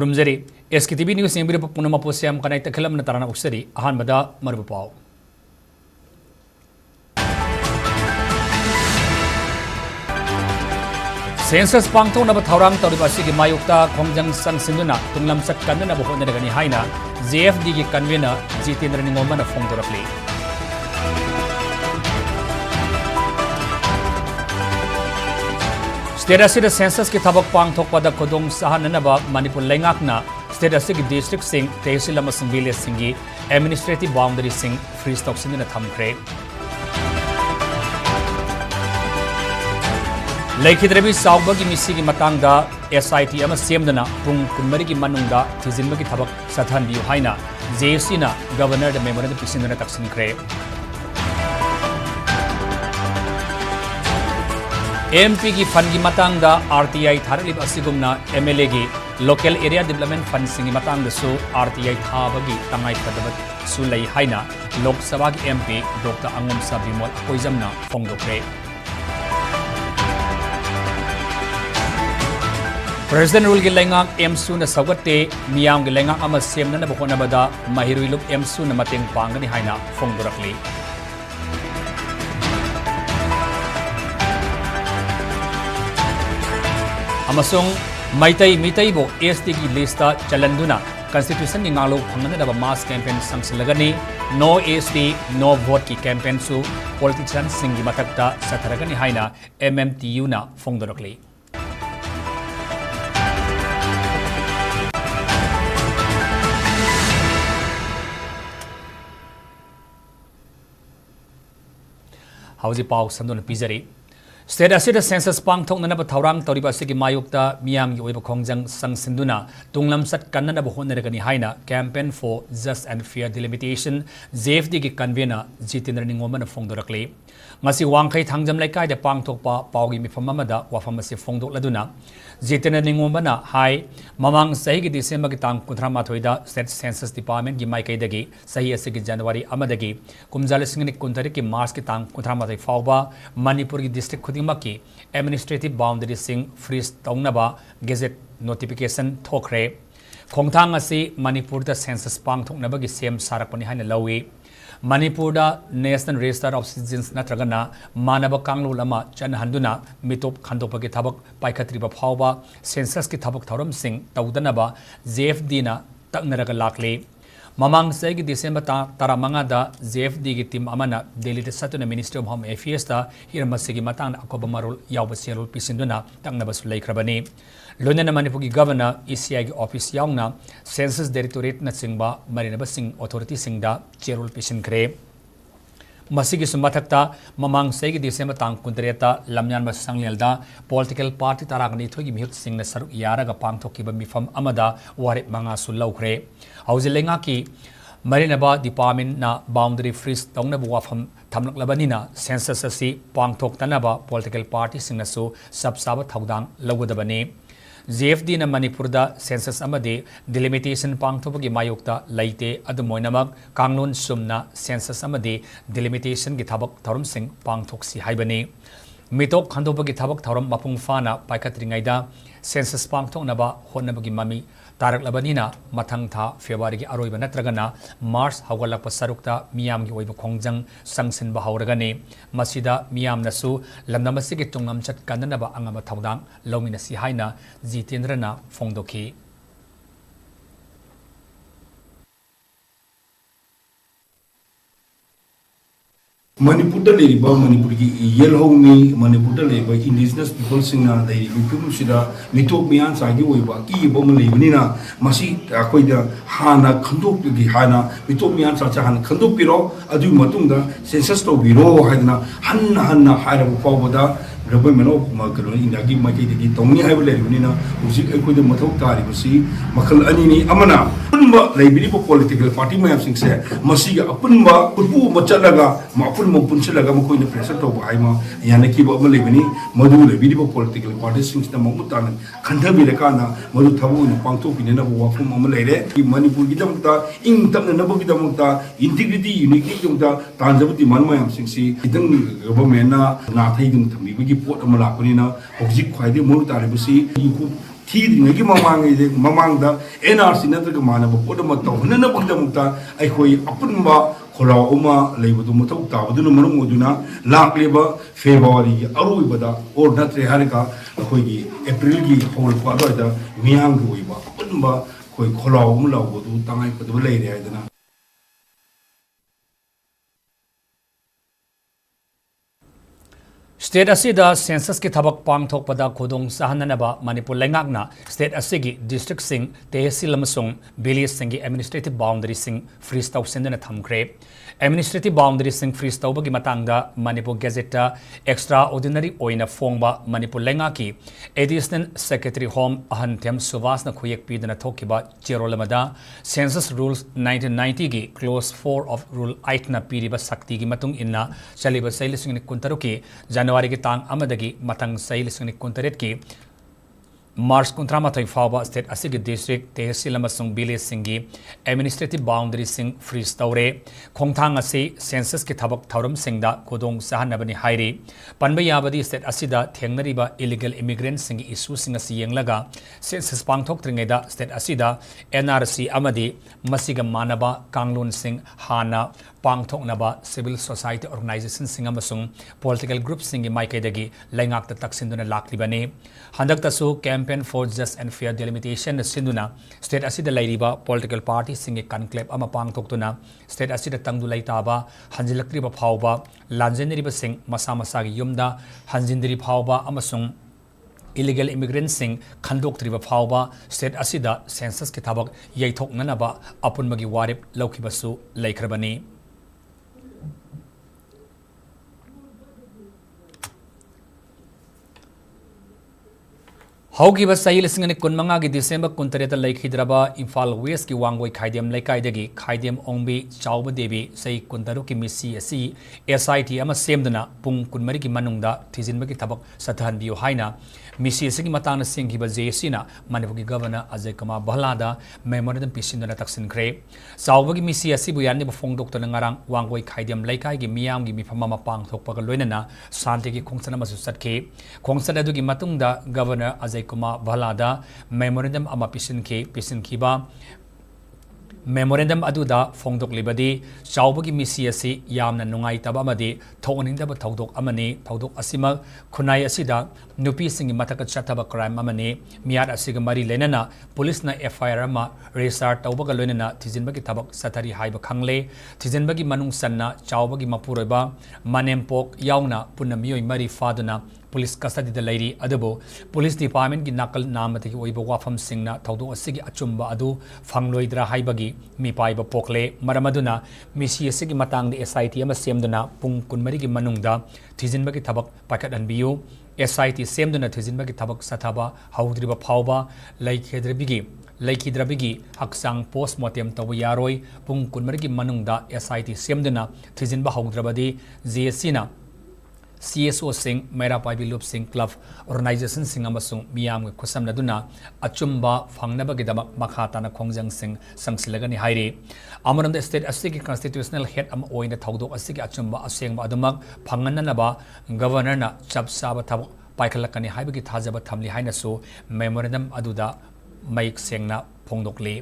खुरुमजरी SKTV news सेंबिर Poonam पोस्याम Kanai तखलम न तरना उक्सरी अहान मदा मरबु पाव census पांगथों नब थौरांग तौरिबासी की मायुक्ता खोंजंग संगसिंदुना तुंगलम सट कन्नना बहोनरगनी हाइना JFD की कन्वीनर जितेंद्र निंगोमन फोंदोरकली स्टेट असिद सेंसस की थबक पांगथोकपद खुदोंग सहाननबा मणिपुर लेंगाकना स्टेट असिद डिस्ट्रिक्ट सिंह तहसील अमसुंग विलेज सिंह एडमिनिस्ट्रेटिव बाउंड्री सिंह फ्रीज तौसिंदुना थमख्रे लेखिद्रबी साउबगी मिसिगी मतंगदा SIT अमा सेमदना पुंग कुनमरिगी मनुंगदा थिजिनबगी थबक सथानबियु हाइना JFC ना गवर्नर द मेमोरेंडम पिसिंदुना तक्सिनख्रे MP की फंड की मतंगदा RTI थारलिब असिगुमना MLA की local area development fund सिंगी मतंगदसु RTI थाबगी तंगाई फदबत सुलई हाइना Lok Sabha की MP doctor अंगमसा Bimol कोइजमना फोंगदोख्रे president rule की लेंगाक एमसू न सौगते मियाम की लेंगाक अमा सेमनना बहोनबदा महिरुइलुक एमसू न मतेंग पांगनी हाइना फोंगदोरकली अमसुंग मैतई मितईबो ST की लिस्ट चलंदुना कॉन्स्टिट्यूशन की नालो फंगनदब मास कैंपेन संगसलगनी नो ST नो वोट की कैंपेन सु पॉलिटिशियन सिंह की मथक्ता सथरगनी हाइना MMTU ना फोंगदोरकली हाउजी पाव संदोन पिजरी स्टेट असिद सेंसस पांगथोकनब थौरांग तौरिबासी की मायुक्ता मियाम की ओइब खोंजंग संगसिंदुना तुंगलम सट कन्ननब होनरगनी हाइना campaign for just and fair delimitation JFD की कन्वीनर जितेंद्र निंगोमन फोंदोरकली ngasi wangkhai thangjam laikai de pangthokpa paugi mifam amada wafam ase phongdokladuna Jitendra निंगोमना हाई ममांग सही की दिसंबर की तांग 13 स्टेट सेंसस डिपार्टमेंट की माइकैदगी सही असे की जनवरी अमदगी कुमजाल सिंह कुंतरी की मार्च की तांग 13 फाउबा मणिपुर की डिस्ट्रिक्ट खुदिंग की एडमिनिस्ट्रेटिव बाउंड्री सिंह फ्रीज तौनबा गेजेट नोटिफिकेशन थोखरे खोंगथांग असी मणिपुर द सेंसस पांगथोकनबगी सेम सारकपनि हाइना लौई Manipur national register of citizens नत्रगना मानव कांगलू लमा चनहंदुना मितोप खंदोपगी थबक पाइखत्रिबा फाउबा सेंसस की थबक थौरम सिंह तौदनबा JFD ना तकनरग लाखले ममांग से की दिसंबर 15 JFD की टीम अमना दिल्ली द सतुना मिनिस्ट्री ऑफ होम अफेयर्स दा हिरमसी की मतंग अकोब मरोल याव सेरोल पिसिंदुना तकनबसु लेखरबनी लोनेना मणिपुर की गवर्नर ECI की ऑफिस यावना सेंसस डायरेक्टोरेट न सिंगबा मरिनबा सिंह अथॉरिटी सिंगदा चेरोल पिसिनख्रे मसीगी सुमथक्ता ममांग से की दिसंबर तांग 13 लमयानबा संगलेलदा पॉलिटिकल पार्टी तरागनी थोगी मिहुत सिंह सरुक यारगा पांगथोकिबा मिफम अमदा वारे मंगा सुलौख्रे हौजिलेंगा की मरिनबा डिपार्टमेंट ना बाउंड्री फ्रीज तौनब वाफम थमलकलबनिना सेंसस असी पांगथोक्तनबा पॉलिटिकल पार्टी सिंगनसु सबसाब थौदांग लौगदबनी JFD ना मणिपुर दा सेंसस अमदे डिलिमिटेशन पांगथोपगी मायुक्ता लैते अदमोइनमक कांगलोन सुमना सेंसस अमदे डिलिमिटेशन की थबक थौरम सिंह पांगथोक्सी हाइबनी मितोक खंदोपगी थबक थौरम मपुंग फाना पाइखत्रिङैदा सेंसस पांगथोकनबा होनबगी ममी तारकलबनिना मथंग था फेब्रुवारी की अरोइब नत्रगना मार्च हौगलप सरुक्ता मियाम की ओइब खोंजंग संगसिन बहौरगने मसिदा मियामनसु लमनमसी के तुंगम चट कननबा अंगम थौदांग लौमिनसी हाइना जितेंद्रना फोंदोखी मणिपुर मणिपुर की येलहोमी मणिपुर इंडिजिनस पीपल मिटोप मियान सागी की लेबनीना हाँ खंदोपी हाँ मिटोप मियान सा हाँ खंदोपीरो सेंसस तौबीरो हन्ना हन्ना फाउबद गवर्नमेंट ऑफ इंडिया की माइकैदगी तौनी है लेबनीना हजिक मथौ तारिबसी मखल अनी अमना अपुनब पॉलिटिकल पार्टी मैमसिंगसे मसीगा अपुनब खुदबू मचलगा अपुनब पुनसलगा मखोइना प्रेशर तौब हाइमा यानकीब अमा लेबनी मधु लेबीब पॉलिटिकल पार्टी सिंगसना ममुतान खंधबिरकाना मधु थबोइना पांगथोपिनेना वाफम अमा लेरे कि मणिपुर की दमता इंग तमनबगी दमता इंटीग्रिटी यूनिटी दमता तांजबती मन मैमसिंगसी इदंग गवर्नमेंट ना नाथैदुम थमीबगी पोट अमा लापनिना हजिक ख्वाइदे मरु तारिबसी थीद्रिङैगि ममाङैदे ममाङदा NRC नत्रगा मानब पोदम तौहनन बगदमुक्ता अखोई अपुनबा खोलाव उमा लेबदु मथौ ताबदुन मरम ओदुना लाक्लेबा फेब्रुवारी अरोइबदा और नत्रे हारका अखोई अप्रैल की होल पादोइदा मियांग ओइबा अपुनबा खोई खोलाव उम लावबदु तंगाई पदब लेरे आइदना स्टेट असिदा सेंसस की थबक पांगथोकपदा खुदोंग साहननबा मणिपुर लेंगाकना स्टेट असिगी डिस्ट्रिक्ट सिंग तहसील अमसुंग विलेज सिंगी एडमिनिस्ट्रेटिव बाउंड्री सिंग फ्रीज तौसेंदना थमख्रे एडमिनिस्ट्रेटिव बाउंड्री सिंग फ्रीज तौबगी मतंगदा मणिपुर गेजेटा एक्स्ट्रा ऑर्डिनरी ओइना फोंगबा मणिपुर लेंगाकी एडिशनल सेक्रेटरी होम अहंथेम सुभाषना खुयेक पीदना थोकिबा चेरोलमदा सेंसस रूल्स 1990 की क्लोज 4 ऑफ रूल 8 ना पीरिबा शक्ति की मतुंग इन्ना चलिबा सैलिसिंग कुंतरुकी जनवरी की तांग अमदगी मतंग सैलिसिंग कुंतरेट की मार्च 19 फाउबा स्टेट असिगी डिस्ट्रिक्ट तहसील अमसुंग विलेज सिंगी एडमिनिस्ट्रेटिव बाउंड्री सिंग फ्रीज तौरे खोंथांग असी सेंसस की थबक थौरम सिंगदा खुदोंग साहनबनी हाइरी पनबा याबदी स्टेट असिदा थेंगनरिबा इलीगल इमिग्रेंट सिंगी इशू सिंग असि येंगलगा सेंसस पांगथोक्त्रिङैदा स्टेट असिदा NRC अमदी मसिगा मानबा कांगलोन सिंग हाना पांगथोकनबा सिविल सोसाइटी ऑर्गेनाइजेशन सिंग अमसुंग पॉलिटिकल ग्रुप सिंगी माइकेदगी लैंगाक्ता तक्सिंदुना लाक्लिबने हंदक्तसु campaign for just and fair delimitation सिंधुना स्टेट असिदा लैरिबा पॉलिटिकल पार्टी सिंगी कनक्लेव अमा पांगथोक्तुना स्टेट असिदा तंगदु लैताबा हंजिलक्त्रिबा फावबा लांजेनरिबा सिंग मसा मसागी युमदा हंजिंदरी फावबा अमसुंग इलीगल इमिग्रेंट सिंग खंदोक्त्रिबा फावबा स्टेट असिदा सेंसस की थबक यैथोकननबा अपुनबगी वारिप लौखिबसु लैख्रबनी हौगिबा सही लिसिंग कुनमंगा की दिसंबर कुंतरेत लैखिद्रबा इम्फाल वेस्ट की वांगोई खाइदेम लैकाइदगी खाइदेम ओंबी चाउब देवी सही कुंतरु की मिसी असी SIT अमा सेमदना पुंग कुनमरी की मनुंगदा थिजिनबगी थबक सथहनबियो हाइना मिसी असी की मतांगना सिंगिबा JC ना मणिपुर की गवर्नर अजय कुमार बहलादा मेमोरेंडम पिसिनदना तक्सिनख्रे चाउबगी मिसी असी बुयानि फोंगदोक्तना ngarang वांगोई खाइदेम लैकाइ की मियाम की मिफम अमा पांगथोकपगा लोइनना शांति की खोंसन अमसु सटखे खोंसन अदुगी मतुंगदा गवर्नर अजय कुमार बहलादा मेमोरेंडम अमा पिसिनखिबा मेमोरेंडम अदुदा फोंदोकलिबदी चाउबगी मिसी असी यामना नुंगाइतबा अमदी थोनिंगदबा थौदोक अमनी थौदोक असिमक खुनाई असिदा नुपी सिंगी मतक चथबा क्राइम अमनी मियाद असिगा मरी लेनना पुलिसना FIR अमा रेजिस्टर तौबगा लोइनना थिजिनबगी थबक सथरी हाइबा खंगले थिजिनबगी मनुंग सन्ना चाउबगी मपुरोइबा मनेमपोक यावना पुन्ना मियोइ मरी फादुना पुलिस कस्टडी लैरी अदबो पुलिस डिपार्टमेंट की नाकल नामतगी ओइबा वाफम सिंगना थौदो असिगी अचुम्बा अदु फंगलोइद्रा हाइबगी मिपाइबा पोकले मरमदुना मिसी असिगी मतांग SIT अमा सेमदुना पुंग कुनमरी की मनुंगदा थिजिनबगी थबक पाखदनबियु SIT सेमदुना थिजिनबगी थबक सथाबा हौद्रिबा फावबा लैखिद्रबिगी हक्सांग पोस्टमार्टम तब यारोय पुंग कुनमरी की मनुंगदा SIT सेमदुना थिजिनबा हौद्रबदी JC ना CSO सिंह मेरा पाइबी लूप सिंह क्लब ऑर्गेनाइजेशन सिंह अमसुंग मियाम के खुसमनदुना अचुम्बा फंगनबगिदमक मखाताना खोंजंग सिंह संगसिलगनि हाइरे अमरंद स्टेट असिगी कॉन्स्टिट्यूशनल हेड अम ओइना थौदोक असिगी अचुम्बा असेंबा अदुमक फंगननबा गवर्नरना चपसाबा थब पाइखलकनि हाइबगी थाजबा थमली हाइनसु मेमोरेंडम अदुदा माइक सेंगना फोंदोकले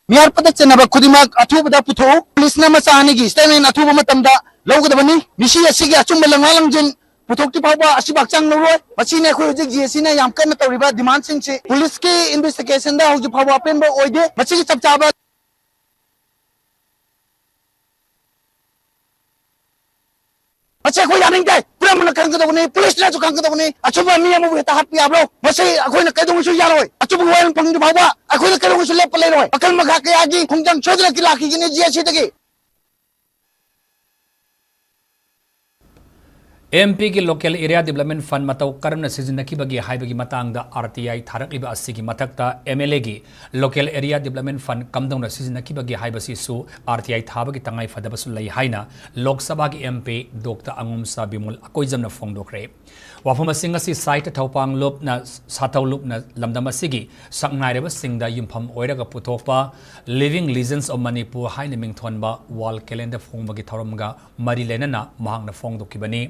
मियार पदक चनबा खुदिमक अथुबदा पुथो पुलिसना मचानिगी स्टेटमेंट अथुबा मतमदा लौगदबनी मिसी असिगी अचुम्बा लंगालंजिन पुथोक्ति फावबा असिबाक चांग नरोय मसीने खो हुजिक GSC ना याम कन तौरिबा डिमांड सिंग से पुलिस की इन्वेस्टिगेशन दा हुजि फावबा पेनबा ओइदे मसीगी चपचाबा को यानिंग दे पूरा मन कंगदबनी पुलिस ना कंगदबनी अचुबा मियाम बु हेता हापि आबलो मसी अखोइना कैदोंसु यारोय अचुबा वायन पंगदु फावबा अखोइना कैदोंसु लेप लेरोय अकल मखा कयागी खुंजंग छोदना की लाखी गिनी GSC दगी MP की local area development fund मतौ करमना सिजनखिबगी हाइबगी मतांगदा RTI थारकलिबा असिगी मथक्ता MLA की local area development fund कमदौना सिजनखिबगी हाइबसिसु RTI थाबगी तंगाई फदबसु लई हाइना लोकसभा की MP डॉक्टर अंगुमसा बिमुल अकोइजमना फोंदोखरे वाफम सिंग असि साइट थौपांग लोपना साथौ लोपना लमदम असिगी सकनाइरबा सिंगदा युमफम ओइरगा पुथोपा लिविंग लीजेंड्स ऑफ मणिपुर हाइना मिंगथोनबा वाल कैलेंडर फोंबगी थौरमगा मरी लेनना महांगना फोंदोखिबनी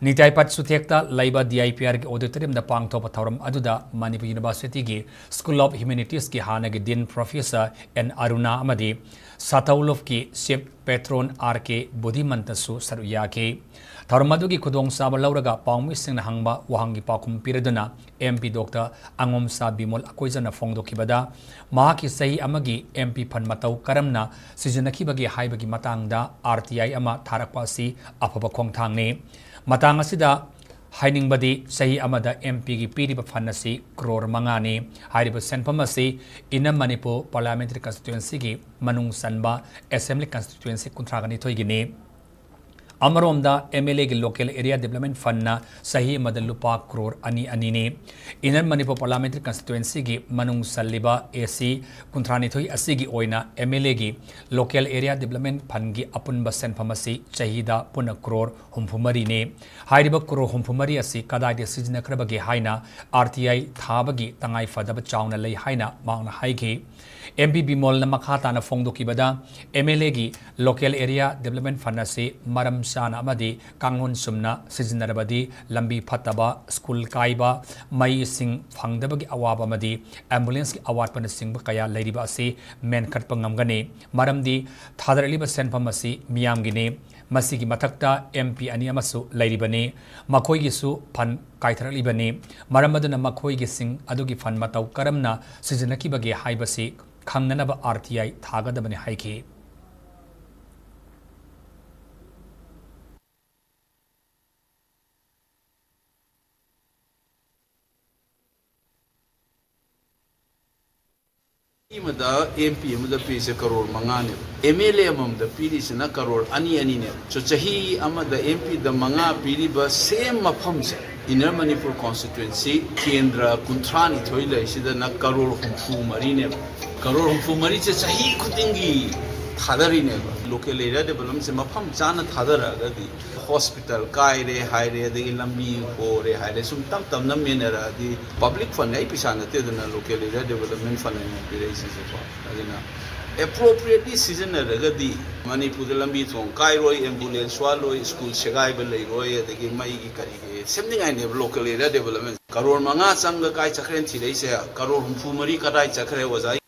Nitaipat Sutekta Laiba DIPR ki auditorium da pangthopa thauram aduda Manipur University ki School of Humanities ki hanagi Dean Professor N Aruna amadi Sataulov ki Chief Patron RK Budimantasu saruyake thauram adugi khudong saba lauraga pawmi singna hangba wahangi pakhum piraduna MP Dr Angom Sa Bimol akoijana phongdokibada mahaki sahi amagi MP phan matau karamna sijanakibagi haibagi matangda RTI ama tharakpa si afaba khongthangni matang asida hainingबदी सही अमदा MP की पीरिबा fund असी करोड़ मंगानी हारिबा सेंफम असी इन Manipur parliamentary constituency की मनुंग सनबा assembly constituency कुंथ्रागनी थोइगिनी अमरोमदा MLA की local area development fund ना सही मदद लुपा करोड़ अनी इन मणिपुर पार्लियामेंट्री कंस्टिट्यूएंसी की मनुंग सल्लिबा AC कुंथ्रानी थोइ असी की ओइना MLA की लोकल एरिया डेवलपमेंट फंड की अपुनबा सेंफम असी चाहिदा पुन करोड़ हुमफुमरी ने हाइरिबा करोड़ हुमफुमरी असी कदाइदे सिजनखरबगी हाइना RTI थाबगी तंगाई फदब चाउना लई हाइना मांगना हाइगी MP Bimol na makata na phongdokibada MLA gi local area development fund ase maram sana amadi kangun sumna sizinarabadi lambi phataba school kaiba mai sing phangdabagi awaba amadi ambulance ki awat pan sing kaya leiriba ase men khatpa ngamgani maramdi thadarliba senpham ase miyam gi ne masigi mathakta MP ani amasu leiribani makhoi gi su phan kaitharalibani maramaduna makhoi gi sing adugi fund matau karamna sizinakibagi haibasi खंगनब RTI थागदबने हाइकी MP पीसे करोड़ मंगाने MLA पीरीसना crore अनी ने चाही MP मंगा पीरीब same मफम से inner Manipur constituency केंद्र कुंथ्रानी थोई लैसिदना करोड़ हुमफु मरी ने करोड़ हुमफु मरी से चाही खुदिंगी थादरी ने लोकल एरिया डेवलपमेंट से मफम चाना थादरगदी हॉस्पिटल कायरे हायरे दे लंबी होरे हायरे सुम तम तम न मेनरा दी पब्लिक फंड आई पिसा नते दना लोकल एरिया डेवलपमेंट फंड ने पिरेसी से अदिना appropriately सिजनरगदी मणिपुर लंबी थों कायरोय एम्बुलेंस वालोय स्कूल सेगाय बे लेरोय अदगी मई की करी सेमनिंग आइ ने लोकल एरिया डेवलपमेंट करोड़ मंगा संग काय चक्रेन थिरै से करोड़ हुमफु मरी कदाय चक्रे वजाई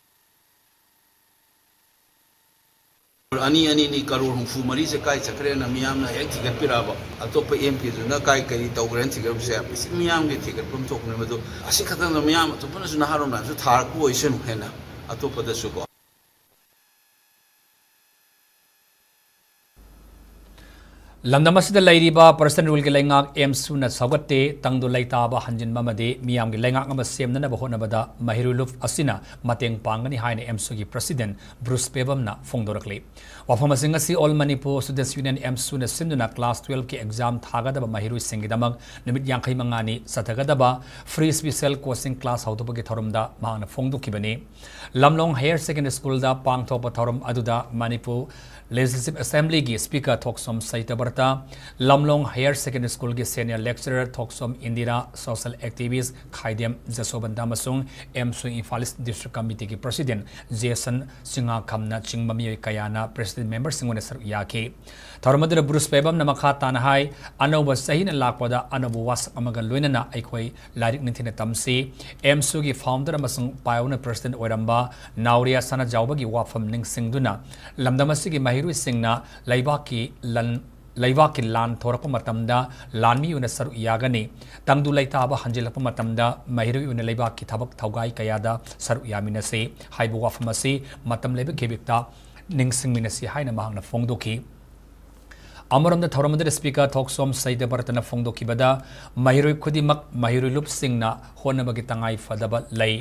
अनी करोड़ हुमफु मरी से काय चक्रे न मियाम ना एक थिगत पिराबा अतोप MP जुना काय करी तौग्रेन थिगर से मियाम के थिगर पुम थोकने मदो असि खतन मियाम तो पुन सुना हारो ना सु थार को ओइसन हेना अतोप दसु को लमदमसिदा लैरिबा पर्सन रूल के लैंगाक एमसु न सगते तंगदो लैताबा हंजिन ममदे मियाम के लैंगाक अम सेमनना बहोनबदा महिरुलुफ असिना मतेंग पांगनी हाइन एमसु की प्रेसिडेंट ब्रूस पेबमना फोंगदोरकले वाफम सिंग असि ऑल मणिपुर स्टूडेंट्स यूनियन एमसु न सिंदुना क्लास 12 के एग्जाम थागदबा महिरु सिंगिदमक निमित यांखै मंगानी सथगदबा फ्री स्पेशल कोचिंग क्लास हौदबगे थरमदा मांगना फोंगदोकिबने लमलोंग हायर सेकेंडरी स्कूल दा पांगथोप थरम अदुदा मणिपुर लेजिस्लेटिव असेंबली की स्पीकर थोक्सोम सैतबरता लमलोंग हायर सेकेंडरी स्कूल की senior lecturer Thokchom Indira social activist Khaidem जसोबंदा मसुंग एमसु इम्फाल डिस्ट्रिक्ट कमिटी की प्रेसिडेंट जेसन सिंगा खमना चिंगममी कयाना प्रेसिडेंट मेंबर सिंगोने सर याके थरमदर ब्रूस पेबम नमखा तानहाई अनोब सहीन लाकपदा अनोब वास अमग लोइनना अखोई लारिक निथिन तमसी एमसु की फाउंडर मसुंग पायोन प्रेसिडेंट ओरंबा नाउरिया सना जावबगी वाफम निंगसिंगदुना लमदमसी की महिरु सिंगना लैबाकी लान थोरप मतमदा लानमी उन सर यागनी तंगदु लैताबा हंजिलप मतमदा महिरु उन लैबाकी थबक थौगाई कयादा सर यामिनसे हाइबु वाफमसी मतम लेब केबिकता निंगसिंगमिनसी हाइना मांगना फोंगदोकी अमरमद थौरमद स्पीकर थोक्सोम सैद बरतन फोंगदोकीबदा महिरु खुदिमक महिरु लुप सिंगना होनबगी तंगाई फदब लई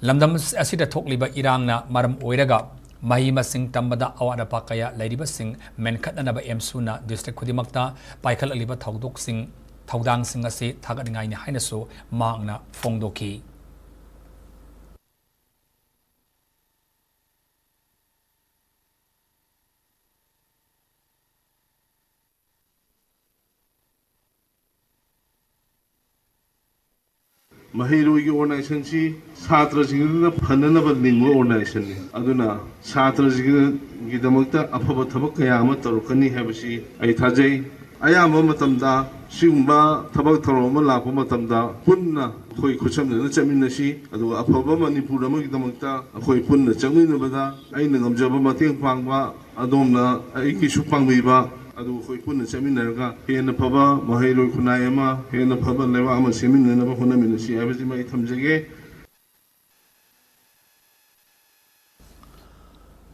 लमदम असिदा थोकलिबा इरांगना मरम ओइरगा मही मसिंग तंबदा अवाद अपा कया लैरिबा सिंग मेनखतनबा एमसुना डिस्ट्रिक्ट खुदिमक्ता पाइखललिबा थौदांग सिंग असी थागदंगाइनि हाइनसु मांगना फोंगदोकी महिरोगी ऑर्गेनाइजेशन सी छात्र सिंह फननब निंगो ऑर्गेनाइजेशन ने अदुना छात्र सिंह गिदमक्ता अफब थबक कया अमा तरुकनी हैबसी आई थाजै ꯑꯌꯥꯝꯕ ꯃꯇꯝꯗ ꯁꯤꯒꯨꯝꯕ ꯊꯕꯛ ꯊꯧꯔꯝ ꯑꯃ ꯂꯥꯛꯄ ꯃꯇꯝꯗ ꯄꯨꯟꯅ ꯑꯩꯈꯣꯏ ꯈꯨꯠꯁꯝꯅꯅ ꯆꯠꯃꯤꯟꯅꯁꯤ ꯑꯗꯨꯒ ꯑꯐꯕ ꯃꯅꯤꯄꯨꯔ ꯑꯃꯒꯤꯗꯃꯛꯇ ꯑꯩꯈꯣꯏ ꯄꯨꯟꯅ ꯆꯠꯃꯤꯟꯅꯕꯗ ꯑꯩꯅ ꯉꯝꯖꯕ ꯃꯇꯦꯡ ꯄꯥꯡꯕ ꯑꯗꯣꯝꯅ ꯑꯩꯒꯤꯁꯨ ꯄꯥꯡꯕꯤꯕ ꯑꯗꯨꯒ ꯑꯩꯈꯣꯏ ꯄꯨꯟꯅ ꯆꯠꯃꯤꯟꯅꯔꯒ ꯍꯦꯟꯅ ꯐꯕ ꯃꯍꯩꯔꯣꯏ ꯈꯨꯟꯅꯥꯏ ꯑꯃ ꯍꯦꯟꯅ ꯐꯕ ꯂꯩꯕꯥꯛ ꯑꯃ ꯁꯦꯝꯃꯤꯟꯅꯅꯕ ꯍꯣꯠꯅꯃꯤꯟꯅꯁꯤ ꯍꯥꯏꯕꯁꯤꯃ ꯑꯩ ꯊꯝꯖꯒꯦ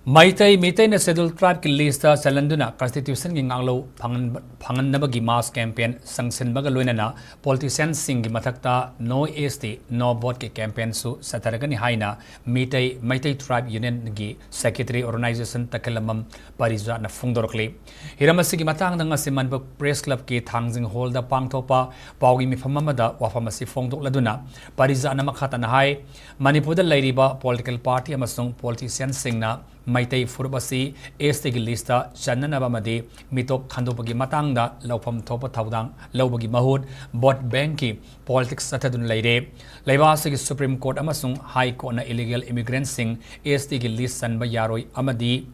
Maitai na schedule tribe ki list chalanduna constitution gi nganglo phangan mass campaign sanction baga loinana politicians sing gi mathakta no ST no vote ki campaign su sataragani haina Maitai tribe union gi secretary organization takalamam parija na fungdorkli hiramasi gi matang danga simanba press club ki thangjing hall da pangthopa pawgi mifamama da wafamasi fongdok laduna parija na makhata na hai Manipur da lairiba political party amasung politicians sing na Maitai Furubasi ST lista Chananaba Madi Mitop Khandopagi Matanga Laupam Topa Taudang Laubagi Mahud Bot Banki Politics Satadun Laide Laivasi Supreme Court Amasung High Court na illegal immigrants sing ST list Sanba Yaroi Amadi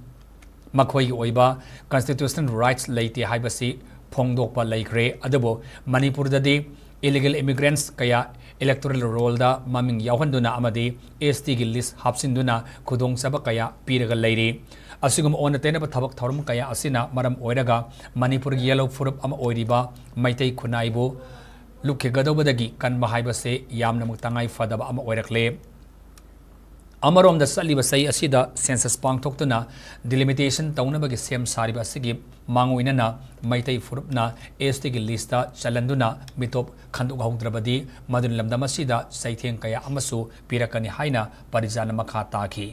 Makoi Oiba Constitutional Rights Laiti Haibasi Pongdokpa Laikre Adabo Manipur Dadi illegal immigrants kaya electoral roll da maming yauhanduna amadi ST gi list hapsinduna khudong saba kaya piraga leiri asigum onatena ba thabak thorum kaya asina maram oiraga Manipur gi yellow furup ama oiriba Maitai khunaibu lukhe gadobadagi kan mahaiba se yamna muktangai fadaba ama oirakle Amarom da saliba sai asida census pangthoktuna delimitation taunabagi sem sariba asigi manguinana Maitai furupna ST gi lista chalanduna mitop khanduk haudrabadi madun lamdam asida saitheng kaya amasu pirakani haina parijana makha taki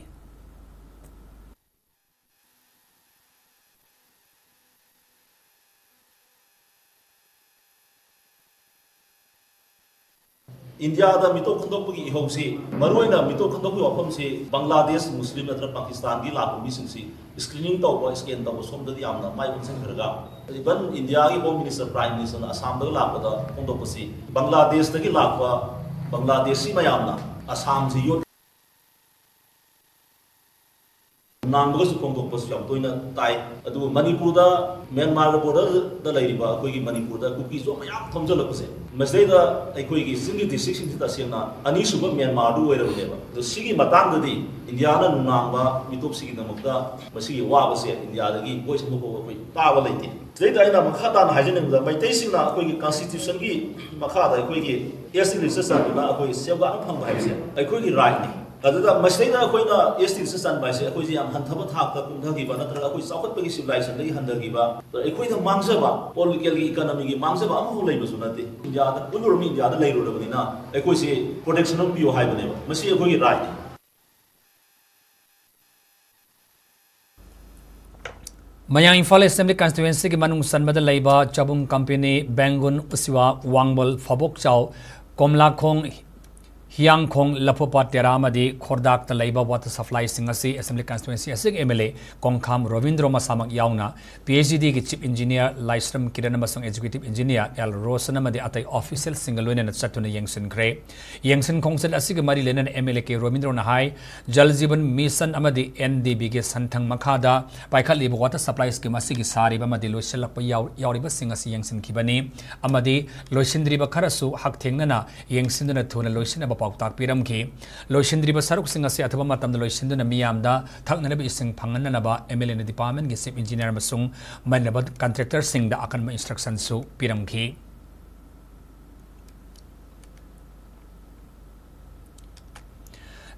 India da mito khandokpagi ihausi maroina mito khandokpi wafamsi Bangladesh Muslim natra Pakistan gi lapu misingsi screening tawba scan tawba somdadi amna mai unsang kharaga even India gi home minister prime minister na Assam da lapada khandokpasi Bangladesh da gi lakwa Bangladeshi mayamna Assam si yot Nangbaga su khandokpas yam toina tai adu Manipur da Myanmar border da lairiba koi gi Manipur da kuki zo mayam thamjalakse Masda Aikoigi Singi district in Tasiana, Anisuba Myanmar do whatever. The Sigi Matangadi, Indiana Namba, Mitop Sigi Namukta, Masi Wabase, India, the voice of power lady. Later in Makatan Hajan, my tasting now, Constitution, Makata, Aikoigi, yes, in the system, I say, I could right. Adada Masina Koina ST San by Sequoia and Hantabataka Kundagiba, Natra, South Pagi civilization, they Handagiba, Equator Mangsaba, political economy, Mangsaba, who labors on that day. India, the Ulur the other later of Nina, Equoia protection of bio hibernate. Massia going right. Mayang Imphal Assembly Constituency ki manung sanbada laiba Chabung Company Bangun Usiwa Wangbol Fabok Chow Komla Khong Hiang Kong Lapopa Teramadi Kordak the Labour Water Supply Singasi Assembly Constituency Asig MLA Kongkham Rovindro Masamak Yauna PhD ki Chief Engineer Laisram Kiranamasong Executive Engineer L Rosanamadi Atai Official Single Win and Satuna Yangsin Gray Yangsin Kongsel Asig Mari Lenan MLA K Rovindro Nahai Jal Jiban Mission Amadi NDB ge Santang Makada Paikali Water Supply Scheme Asigi Sari Bamadi Loselapa Yauriba Singasi Yangsin Kibani Amadi Loisindriba Karasu Hak Tengnana Yangsin Tuna Loisinaba Pautak Piramki, Loishindriba Saruk Singasi Ataba Matam the Loishinduna Miamda, Taknanabi Sing Panganaba, Emily Department, Gisip Engineer Masung, Manabad Contractor Sing the Akan Instruction Su Piramki.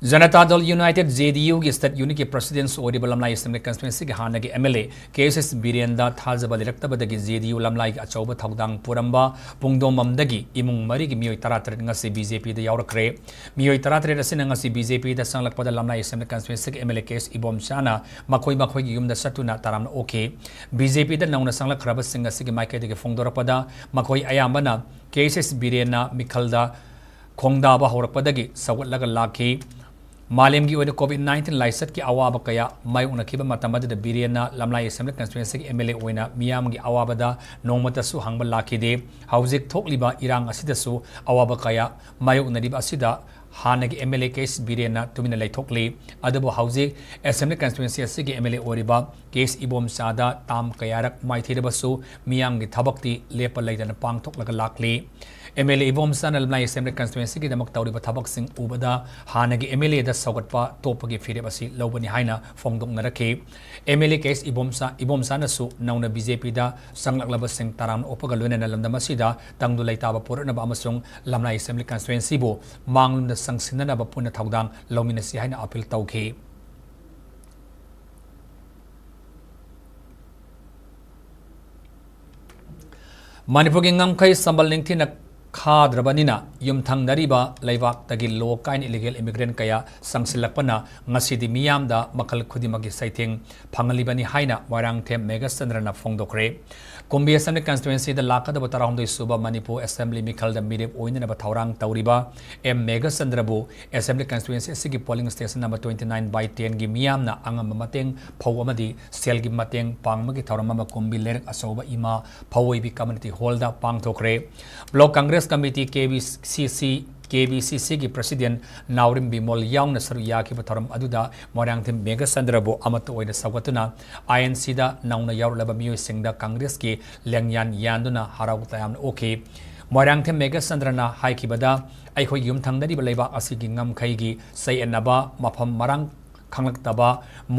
Janata Dal United JDU ki state unit president audible lamlai assembly constituency ki hana ki MLA KSS Birenda Thazaba direkta badagi JDU lamlai ki achauba thogdang puramba pungdom mamdagi imung mari ki mioi taratret ngasi BJP da yaurakre mioi taratret asina ngasi BJP da sanglakpada lamlai assembly constituency ki MLA KS Ibom Chana makoi ki yumda satuna taramna okay BJP da nauna sanglak khraba singa sigi maike de fongdorapada makoi ayambana KSS Birena Mikhalda khongda ba horakpadagi sawatlaga lakhi Malim gi oida COVID-19 laisat ki awaba kaya mai unakiba matamada da Birena lamlai assembly constituency MLA oina miyam gi awaba da nongmata su hangba lakide hauzik thokliba irang asida su awaba kaya mai unadiba asida हानगी MLA case बीरेना तुमिना लेथोकली अदबो हाउजिक assembly constituency असिगी MLA ओरिबा case इबोम सादा ताम कयारक माइथेरबसु मियांगी थबक्ति लेप लैदन पांगथोकलग लाकली MLA इबोम साना लमनाई असेंबली कंस्टिट्यूएंसी की दमक तौरिबा थबक सिंग उबदा हानगी MLA दा सौगटपा तोपगी फिरेब असि लौबनी हाइना फोंगदोंगनरखी MLA केस इबोम सानासु नौना BJP दा संगलगलब सिंग ताराम ओपग लोनेना लमदमसिदा तंगदु लैताबा पुरनबा अमसुंग लमनाई असेंबली कंस्टिट्यूएंसी बो मांगलुमदा संगसिननबा पुन थौदांग लौमिनसी हाइना अपील तौखी मणिपुर की ngमखै संबल निंगथिना खाद्रबनिना युमथंगनरिबा लैबाक्तगी लोकाइन इलीगल इमिग्रेंट कया संगसिलकपना ngasiदी मियामदा मखल खुदिमगी सैथिंग फंगलिबनी हाइना वारांगथेम मेगाचंद्रना फोंदोखरे कुंभी असेंबली कंस्टिट्यूएंसी द लाकदब तराहुंदोई सुबा मणिपुर असेंबली मिखल द मिरेप ओइननबा थौरांग तौरिबा एम मेगाचंद्रबु असेंबली कंस्टिट्यूएंसी सिगी पोलिंग स्टेशन नंबर 29/10 गी मियामना अंगम मतेंग फौ अमदी सेल गी मतेंग पांगमगी थौरममा कुंभी लेरक असौबा इमा फौइबी कम्युनिटी हॉल दा पांगथोखरे ब्लॉक कांग्रेस कमिटी KBCC की प्रेसिडेंट नावरिम बिमोल याउन सरू याखिब थरम अदुदा मोरांगथिम मेगाचंद्रबु अमत ओइना सगतुना INC दा नौना याउरलब मियोइसिंगदा कांग्रेस की लेंगयान यानदुना हराउ तयाम ओके मोरांगथिम मेगाचंद्रना हाइखिबदा अइखोइ युमथंगदरिब लैबा असिगी ngमखैगी सैयनबा मफम मरांग खंगलक्तबा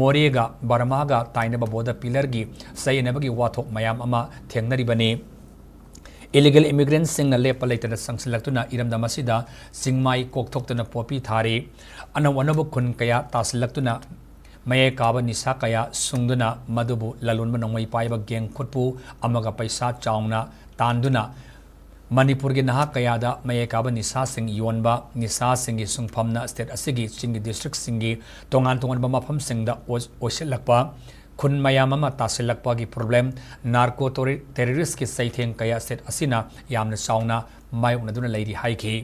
मोरेगा बर्मागा ताइनबा बोदा पिलर की सैयनबगी वाथोक मयाम अमा थेंगनरिबनी इलीगल इमिग्रेंट्स सिंग लेप लेतन संगसिलक्तुना इरमदमसिदा सिंगमाई कोकथोक्तुना पोपी थारी अनव खुन कया तासलक्तुना मये काबा निसा कया सुंगदुना मदुबु ललुनब नोंगमई पाइबा गेंग खुटपु अमगा पैसा चाउना तांदुना मणिपुर की नहा कयादा मये काबा निसा सिंग योनबा निसा सिंगी सुंगफमना स्टेट असिगी चिंगी डिस्ट्रिक्ट सिंगी तोंगान तोंगानबा मफम सिंगदा ओसिलक्पा खुन मयाम तासिलक्पा की प्रॉब्लम नार्को टेररिस्ट की सैथेंग कया स्टेट असिना यामना चाउना मायोकनदुना लैरी हाइखी